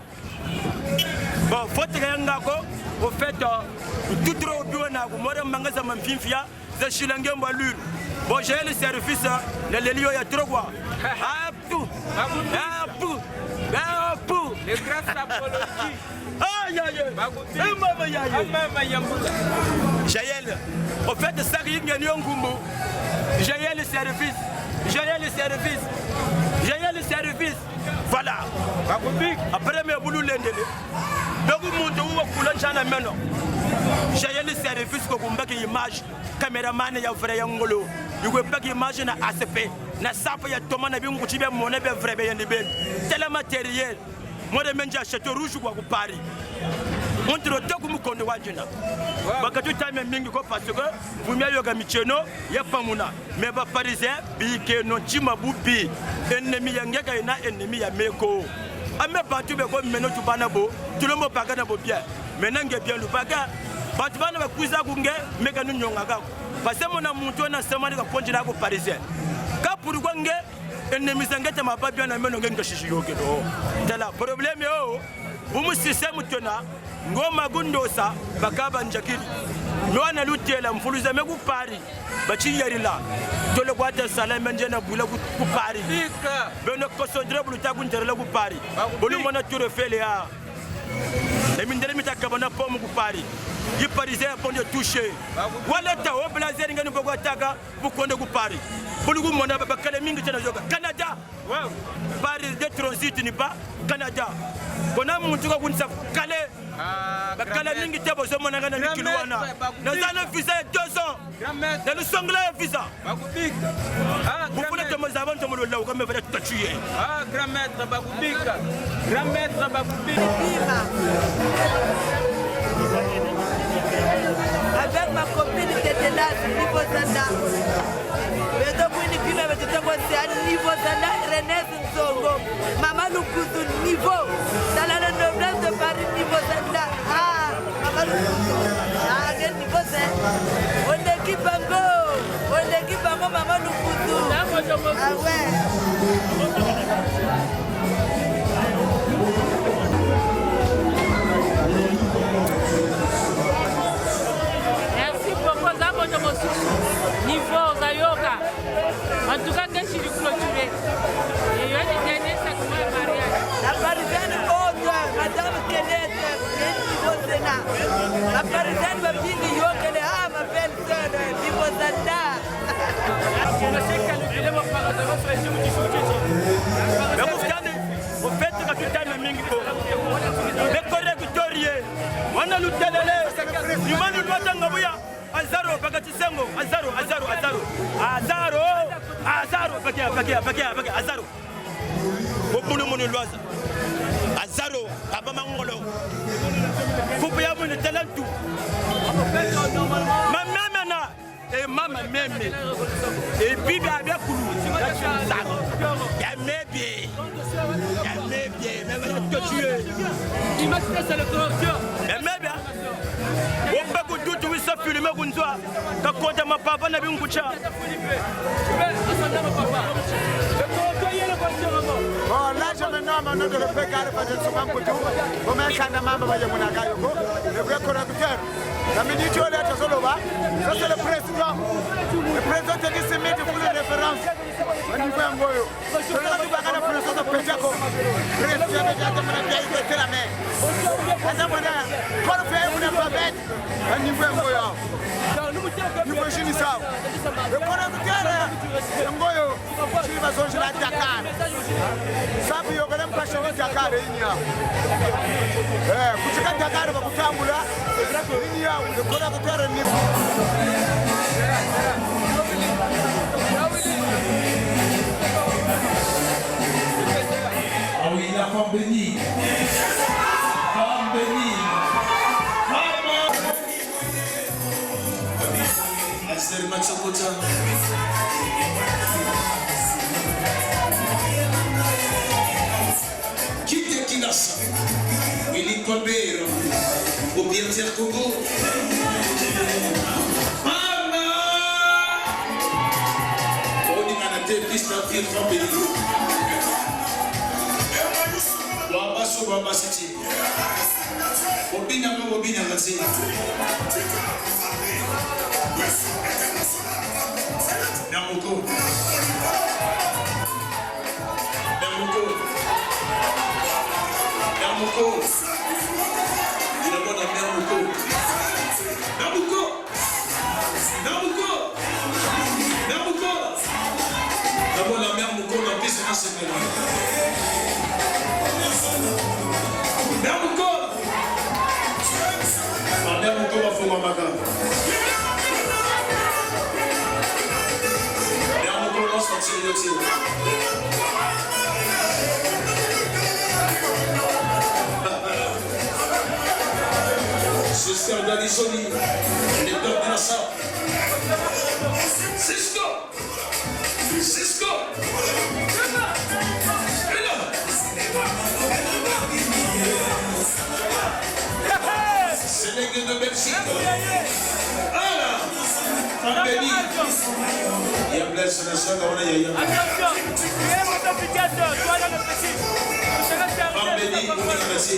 Bon, faut que au fait, tout trop bien, moi, je magasin m'infia, je suis l'engin balure. Bon, j'ai le service, le lieu est trop quoi. Ah, tout, les grâces apologies. Aïe, Jaël, au fait de ça, il y a un gumbo. J'ai le service, j'ai le service, j'ai le service. Voilà. Après, mes boulot l'endele. Donc, mon Dieu, vous coulez jamais maintenant. J'ai le service que vous mettez image, caméraman et vrai yangolo. Vous pouvez pas imaginer na ACP, na sapa ya Thomas na bien vous tiens mon ébé vrai bien libé. Tel matériel. Moi de menja château rouge ou à Paris. On te retrouve comme qu'on doit dire. Parce que tout le temps mingi ko parce que vous m'avez yoga micheno ya pamuna. Mais ba parisien bi ke no chima bubi. Ennemi ya ngeka ina ennemi ya meko. Ame bantu be ko meno tu banabo. Tout le monde paga na bo bien. Maintenant nge bien lu paga. Bantu bana ba kuza kunge meka nu nyonga ga. Parce que mon amuntu na sema ka ponjira ko parisien. Ka pour ko nge ennemi zangete maba bien na meno nge shishi yoke do. Tala problème yo. Bumu système tona. Ngoma gundosa bakaba njakiri mwana lutela mfuluza meku pari bachi yarila tole kwata salama njena bula ku pari beno kosondre buluta kunjera ku pari bolu mona tour fele ya emindere mitakabana pomu ku pari yi parisien ponde toucher wala ta o blazer ngani boko taka bukonde ku pari bolu ku mona bakale mingi tena yoga Canada wow Paris de transit ni pas Canada kona muntu ko kunsa kale bakala mingi tebo zo mona ngana nikiluana nazana visa ya 2 ans na le songla visa bakubika vous voulez te moza avant de me le comme va te tuer grand maître bakubika avec ma copine qui était là niveau Zanda mais donc une fille avec tout à niveau Zanda René Nzongo Maman Lukuzu niveau dans la noblesse de Paris niveau Zanda Maman Lukuzu quel niveau c'est on équipe bango Maman Lukuzu Merci beaucoup d'abord de mon niveau Zayoka. En tout cas, que je suis clôturé. Et il y a des derniers sacrements de mariage. La parisienne autre, Madame Kenneth, niveau Sénat. La parisienne va dire que les âmes ma belle-sœur, niveau Zanda. Je sais qu'elle est mon parent de votre région qui sont mais vous regardez, au fait que tu t'aimes mingi ko. Les correctoriers, on a l'outelele, du man du doigt d'Angabuya. Azaro, Bagati Sango, Azaro, Azaro. Beaucoup de monde l'oise. Azaro, Abamangolo. Coupéa mon talent tout. Ma maman et maman même. Et puis bien coulou. Même te tuer. Imagine c'est le correcteur. Bien. On peut que tout ça filme kunzwa. Ka konta mapapa na bingucha. Le correcteur Bon, là, je me nomme au nom de le Pégal, parce que souvent, pour tout, pour mettre un membre de Mounagayoko, le vrai correcteur. La minute où on est à Solova, ça c'est le président. Le président te dit c'est mettre pour les références. On y va un boyo. Je ne sais pas quand le président de Péjaco, le président de Péjaco, la main. À ce moment-là, quand on fait une alphabet, on y va un boyo. Nous voyons ça. Le correcteur, un boyo, tu vas sortir à Dakar. Ça, il y a même pas changé Dakar. Kuchika Dakar, va kutambula. Le correcteur est ah oui, la femme bénie. Femme bénie. Axel Machokota. Quitte Kinassa. Willy Colbert. Au Pierre Congo. Pista Pierre Trambéli. Wabaso Wabasiti. Obina Ngati. Namuko. Il a bon à Namuko. D'abord la mère Mouko dans plus de 1 semaine. Mère Mouko. Ma mère Mouko va faire ma maga. Mère Mouko lance un tir de tir. J'espère d'Alisoni, les deux de la salle. Cisco. C'est l'aigle de Belgique. Femme bénie. Il y a Blaise Nassau, on est là. Femme bénie, on est passé.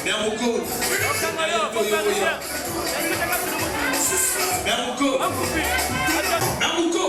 Mermouko. Mermouko.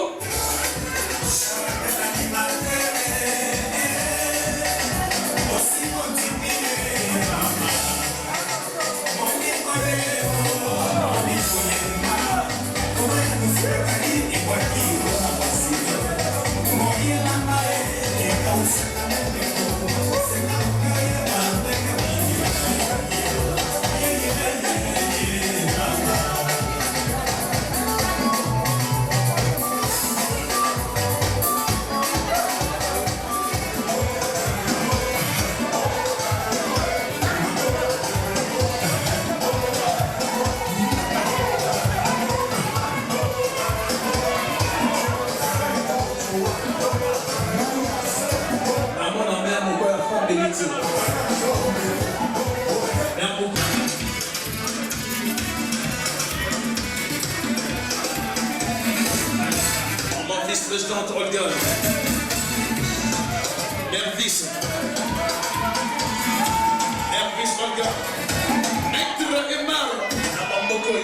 Vice-présidente Olga, Mère vice Olga, Maître Emar, Nabambokoy,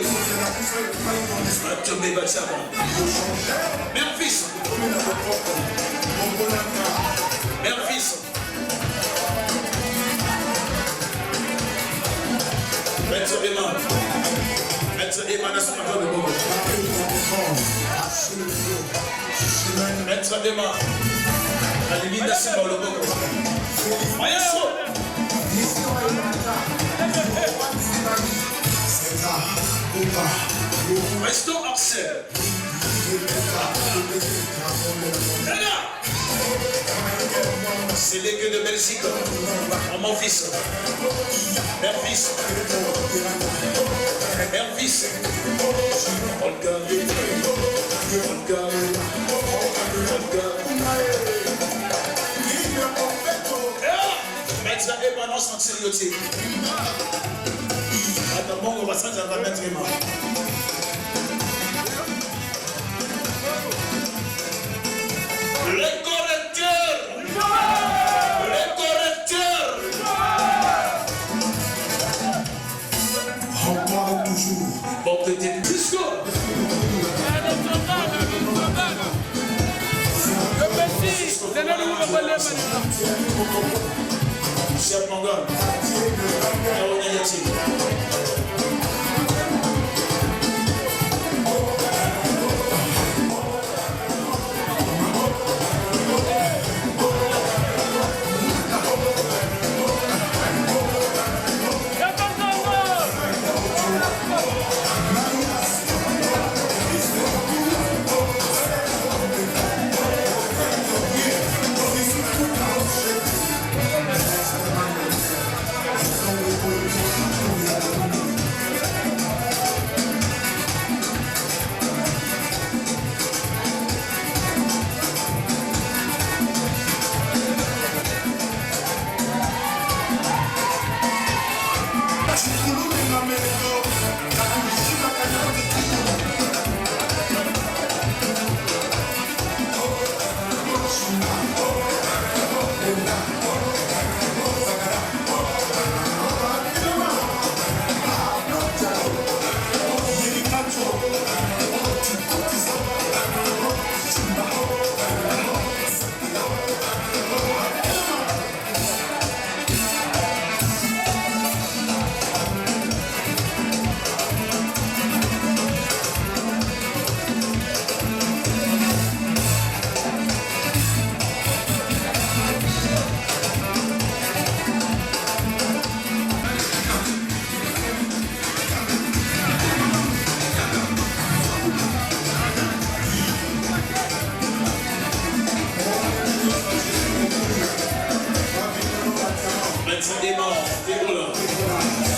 Tomé Bachama, Mère vice, Maître Emar, Maître Emar Nassamato de Bogo. Maître Emma, la limite de Simba le Bogo. Maestro. Maestro Axel. C'est l'aigle de Belgique. Mon fils. Mère fils. Olga. Maître Emma non sans sérieuxité. Attends, bon, on va s'en dire à Maître Emma. Encore toujours. Portez disco. Chef Mongol.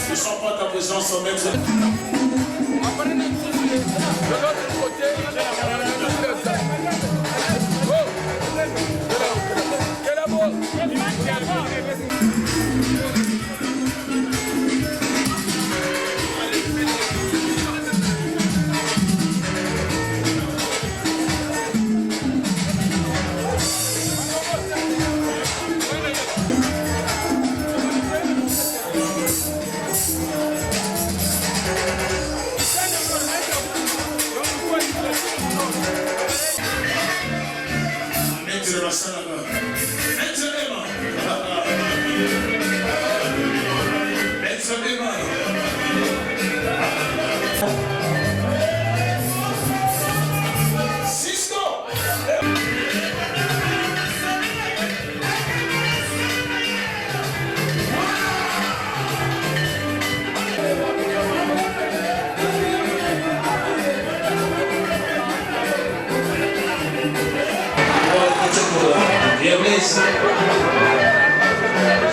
Ne sens pas ta présence en maître.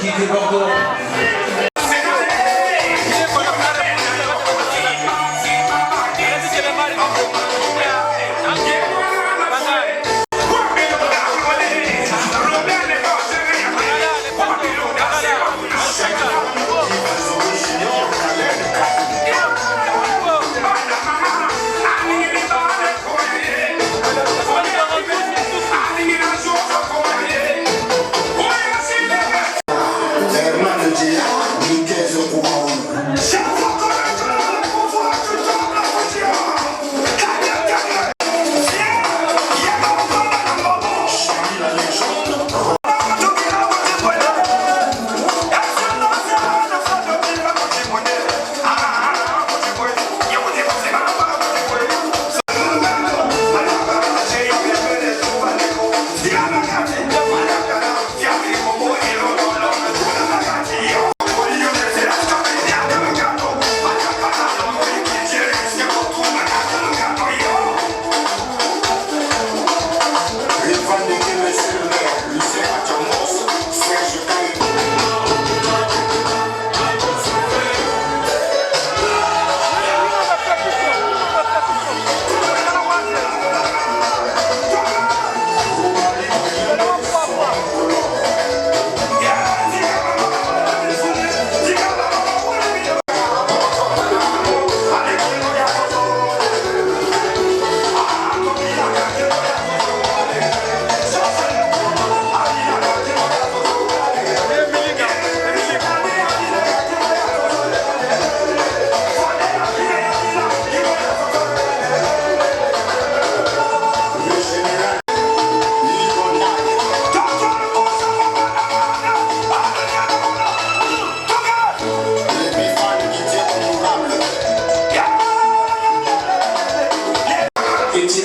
Quittez Bordeaux. Hermano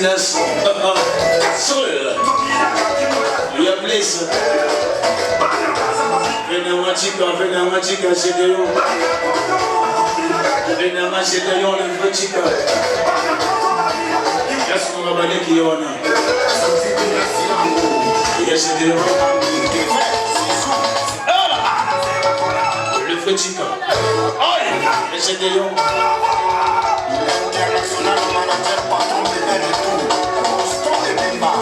business. So, you are blessed. Venez chica, c'est de l'eau. Venez c'est de l'eau, le vrai chica. Yes, on va balayer qui est on a. Yes, c'est de l'eau. Le vrai chica. Aïe, c'est de l'eau. International manager, patron de l'air et tout. Constant et Bimba,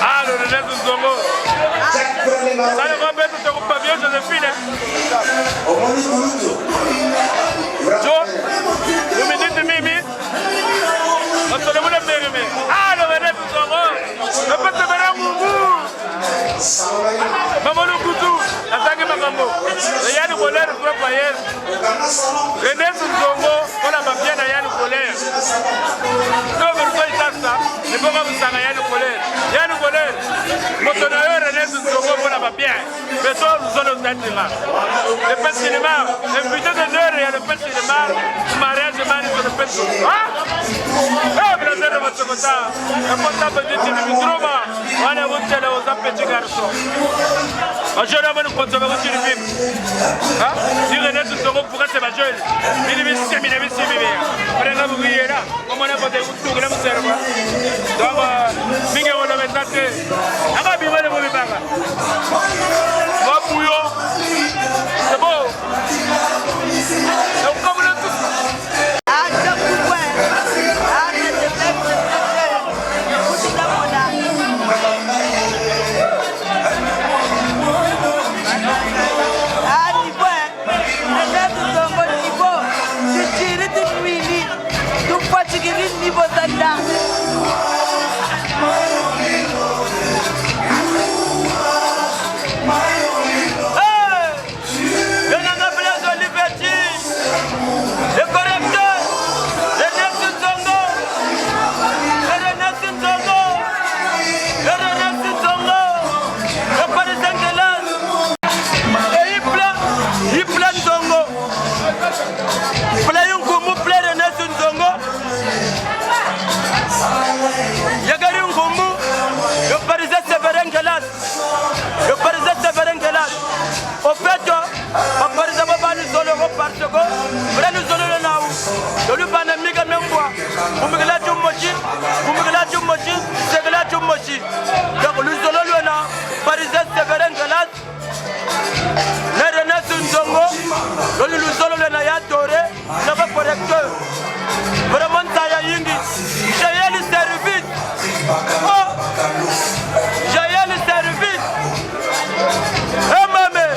Ah, le René Zongo. Ça le va mettre ton pavillon, Joséphine. Jo, vous me dites Mimi. On se demande de Mimi. Ah, le René Zongo. Le petit Bérard Moubou. Maman le Koutou. Attaquez ma maman. Il y a le colère pour la paillette. René Zongo. On a ma bien à Yann Colère. Donc, vous voyez ça. Ne peut pas vous savoir Yann Colère. Yann Colère. Mon tonnerre René Zongo. On a ma bien. Mais toi, nous allons au cinéma. Le pet cinéma. Invité de l'heure, il y a le pet cinéma. Mariage de mari sur le pet cinéma. Ah, blazer de votre côté. Un portable de Tibidroma. On est où tel aux petits garçons. Je vais vous consommer au film. Si René Zongo pourrait se battre, il est si bien. On est là, vous voyez là. Comment on a voté tout le monde. Donc, Miguel, on a maintenant. ko vrenu zolo le nawu dolu bana miga membwa bumigla jummochi segla jummochi donc lu zolo le na parisien severen galas le René Nzongo dolu lu zolo le na ya tore na ba correcteur vraiment taya yingi j'ai le service oh j'ai le service eh mame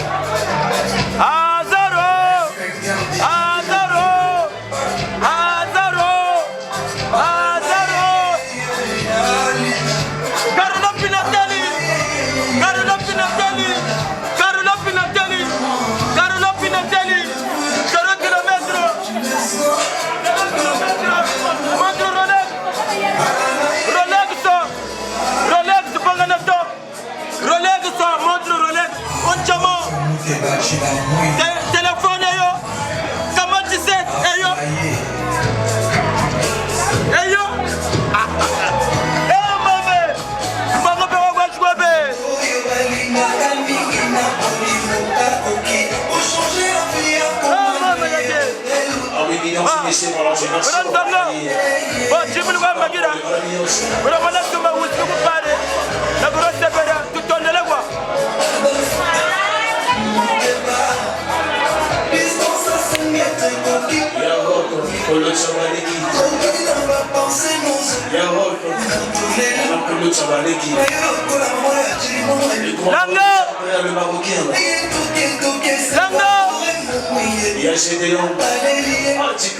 Azaro Carlo Pinatelli 0 km montre Rolex Banganato Rolex montre Rolex on chamo téléphone yo comment tu sais yo mame bango pe wa chwobe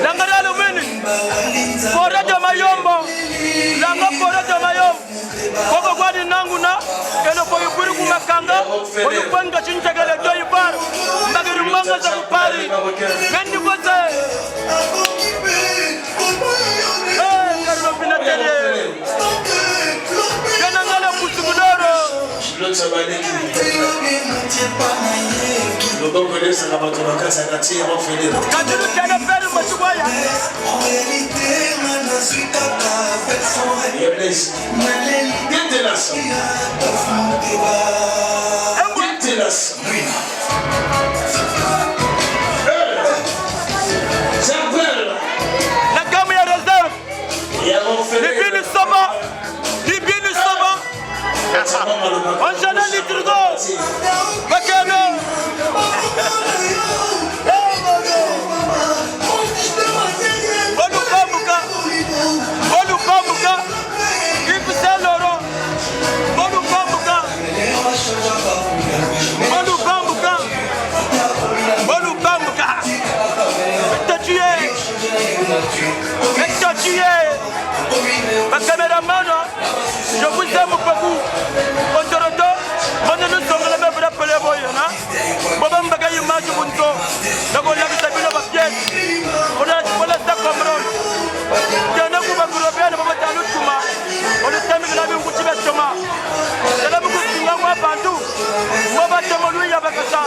Langa dalo mini Fora de Mayombo Langa fora de Mayombo Koko kwa di nangu na Keno koyu kuri kumakanga Koyu kwanga chinchagele joyi bar Mbagiri mwanga za kupari Kendi kote Carlo Pinatelli Kena ngale kusugudoro la gamme ya réserve Libini Soma on chanel litre d'eau Bakano Bolu Bambuka Yves Saint Laurent Bolu Bambuka Ma caméraman, je vous aime beaucoup. On se retrouve, on ne nous sommes les mêmes rappelés. Bobam Bagayi Maji Bunto, la Gola Sabino Bapiet, on a la Cameroun. Tiana Kubakurobia, le Baba Talutuma, on est amis de la Boutima Toma. C'est la Boutima Bandou, Baba Tamolou Yabakasa.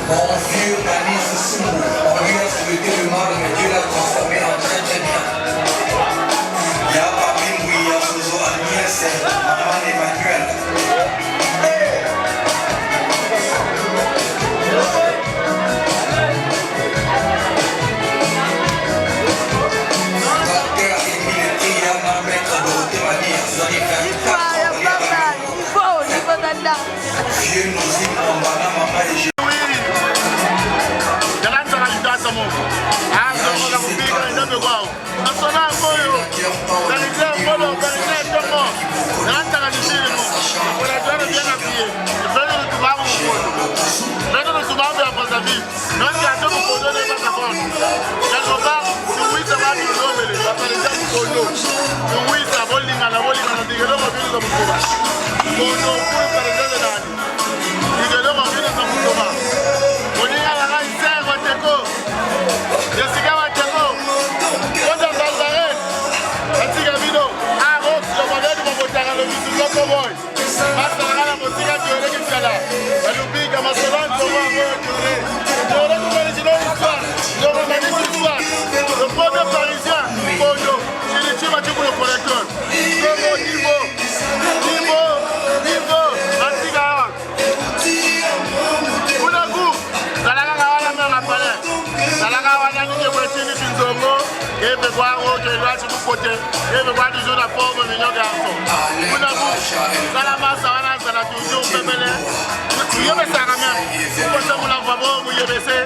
Mon vieux Panis Soumou, on lui a souhaité le mal, mais Dieu l'a transformé en très très bien. Y'a Papimou, y'a Fozo Agnès, Maman Emmanuel. Docteur Emile Triana, maître Dorothée Mania, Zoni Fanta, vieux Nouzim, Mbana, Mama et G. Le premier parisien, Koyo, c'est le team à Djiboulou Collecteur. doit sur le côté. Et je vois toujours la forme de million de garçons. Vous n'avez pas la masse, ça n'a toujours pas mêlé. Vous y avez ça quand même. Vous pensez que vous la voyez, vous y avez ça.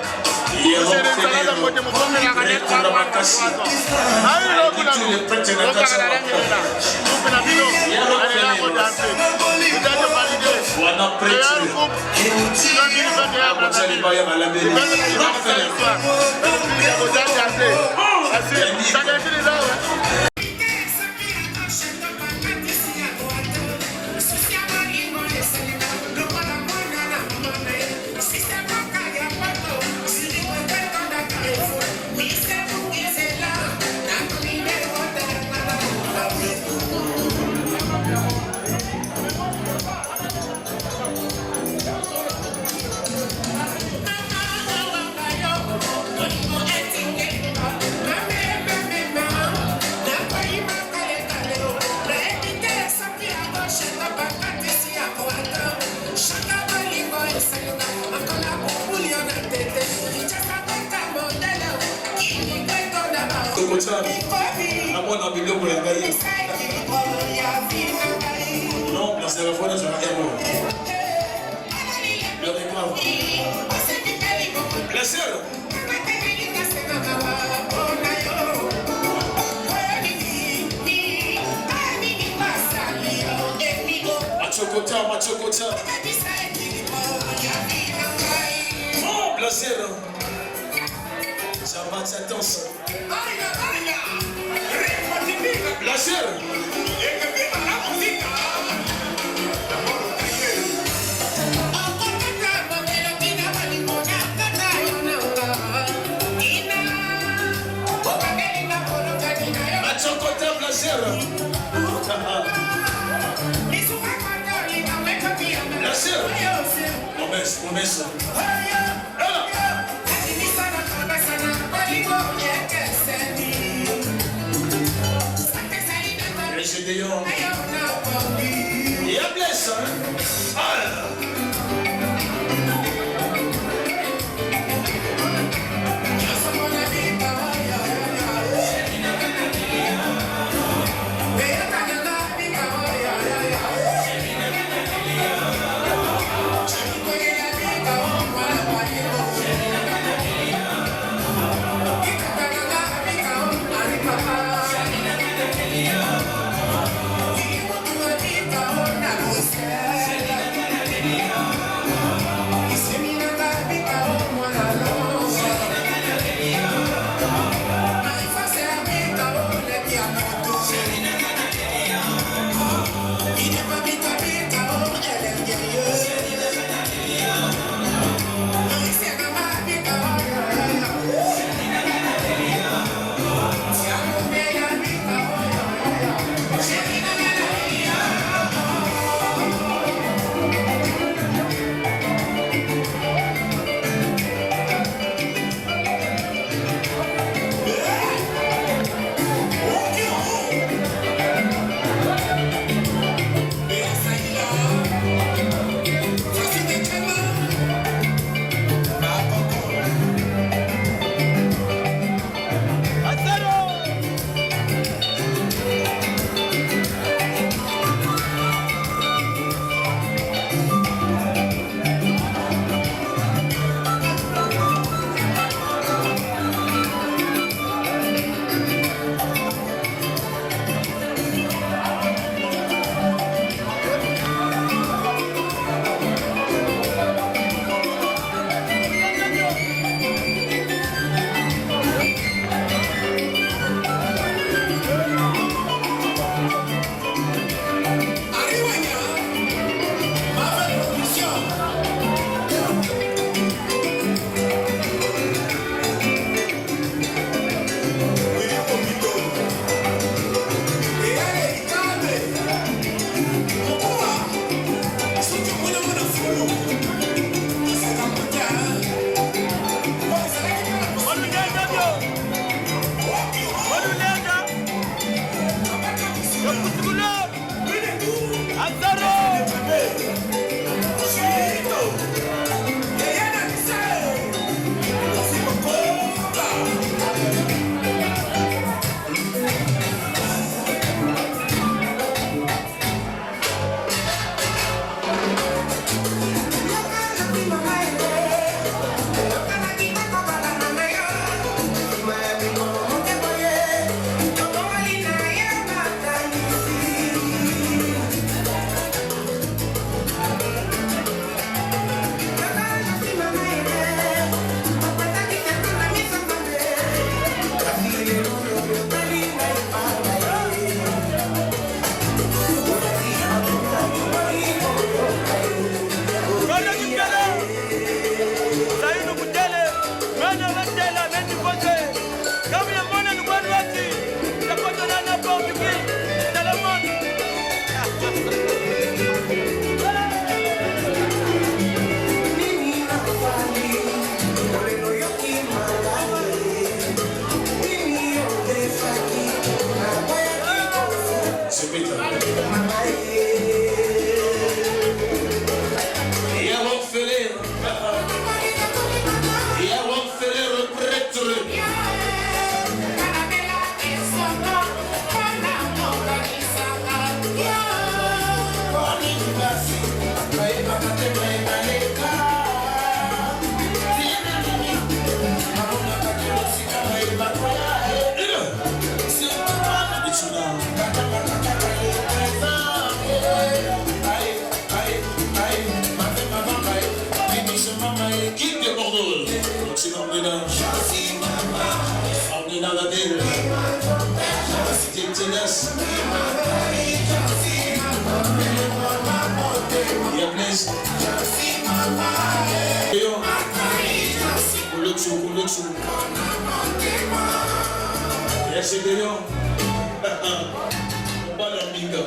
Vous avez ça là, vous avez ça là, vous avez ça là, vous avez ça là. Ah oui, là, vous l'avez. Donc, à la langue, il est là. Donc, on a vu, elle est là pour danser. Vous êtes validé. Et un groupe, il va venir faire des arbres à la ville. Il va venir faire des histoires. Il va venir danser. Ça va être les arbres. Non, la séréphone sera héros. Le réclame. La sœur. Machokota. Oh, plaisir. J'avance sa danse. Plaisir. Machokota, plaisir. Promesse. Et à blesse. l'équipe de Bordeaux. Donc c'est Ornina. Ornina Nadel. Cité Ténas. Il y a Blaise. Koulotsou. Il y a Cédéon. On va leur bingo.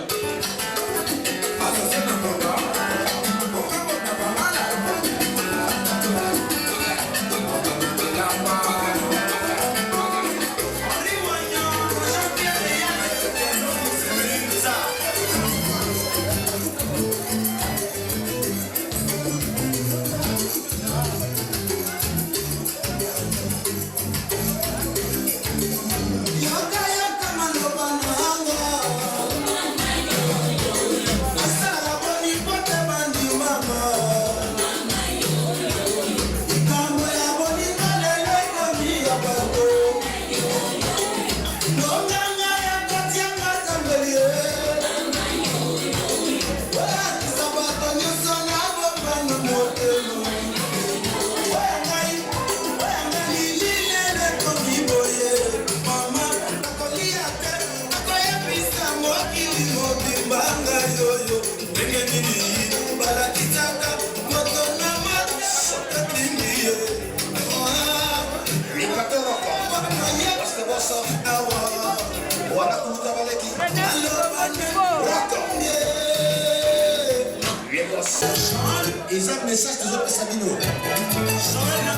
Ils ont un message de Zopé Sabino. Ils ont la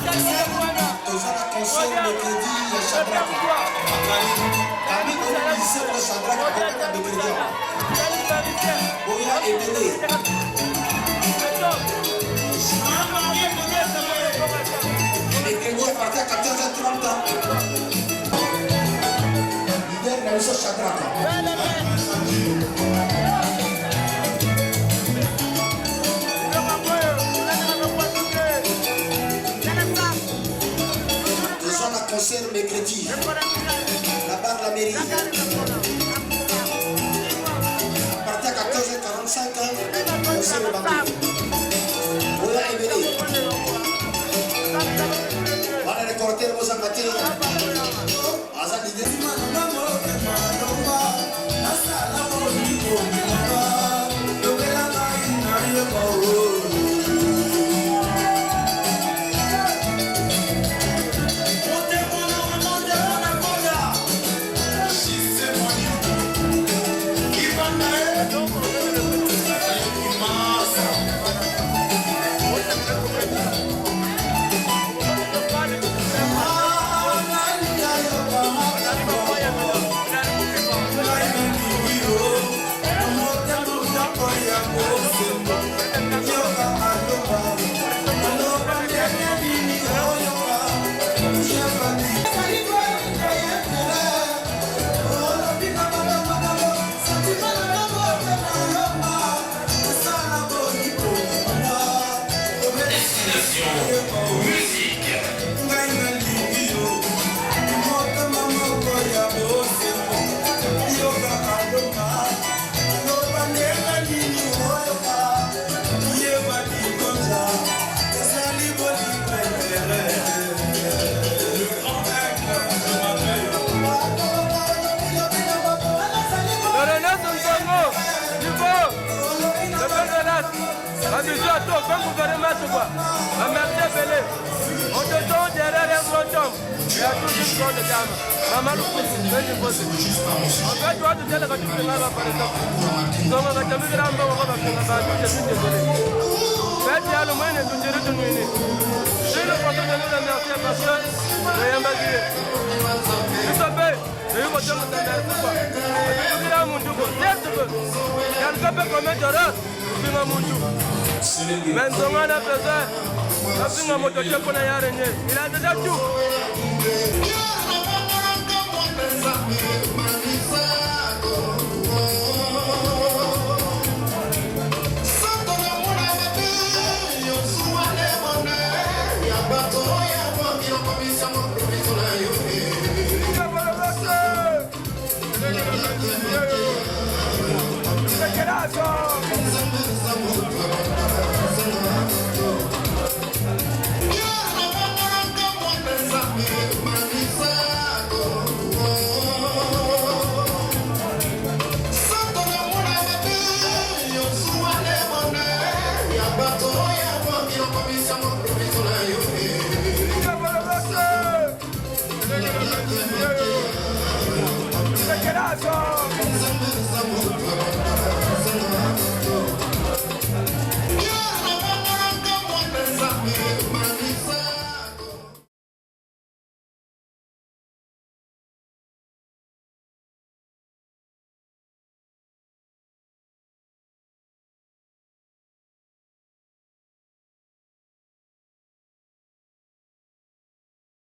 console de crédit à Chabrak. Parmi eux, ils sont le Chabrak de crédit. Oya et Bélé. Les crédits à partir à 14h30. Leader de la mission Chabrak. Concert mercredi, la barre de la mairie. À partir de 14h45, concert le bateau. Oya Ebele. Voilà les cortèges aux amateurs. Azad l'idée. Bisous à toi, comme gouvernement, quoi. Merci à Bélé. On te donne derrière un grand homme. Il y a tout juste grand de dame. Maman, nous pousse, fais du poste. En fait, toi, tu tiens le gâteau de la par exemple. Donc, on va te mettre un peu, on va faire la balle, je suis désolé. Faites bien le moyen de gérer ton mini. Si le problème de nous remercier parce que rien va dire. Tu t'appelles, c'est une question de t'intéresser quoi. Tu dis à mon Dieu, c'est ce que. Quelqu'un peut commettre erreur, tu dis à mon Dieu. Maintenant, on a besoin. Il a déjà tout.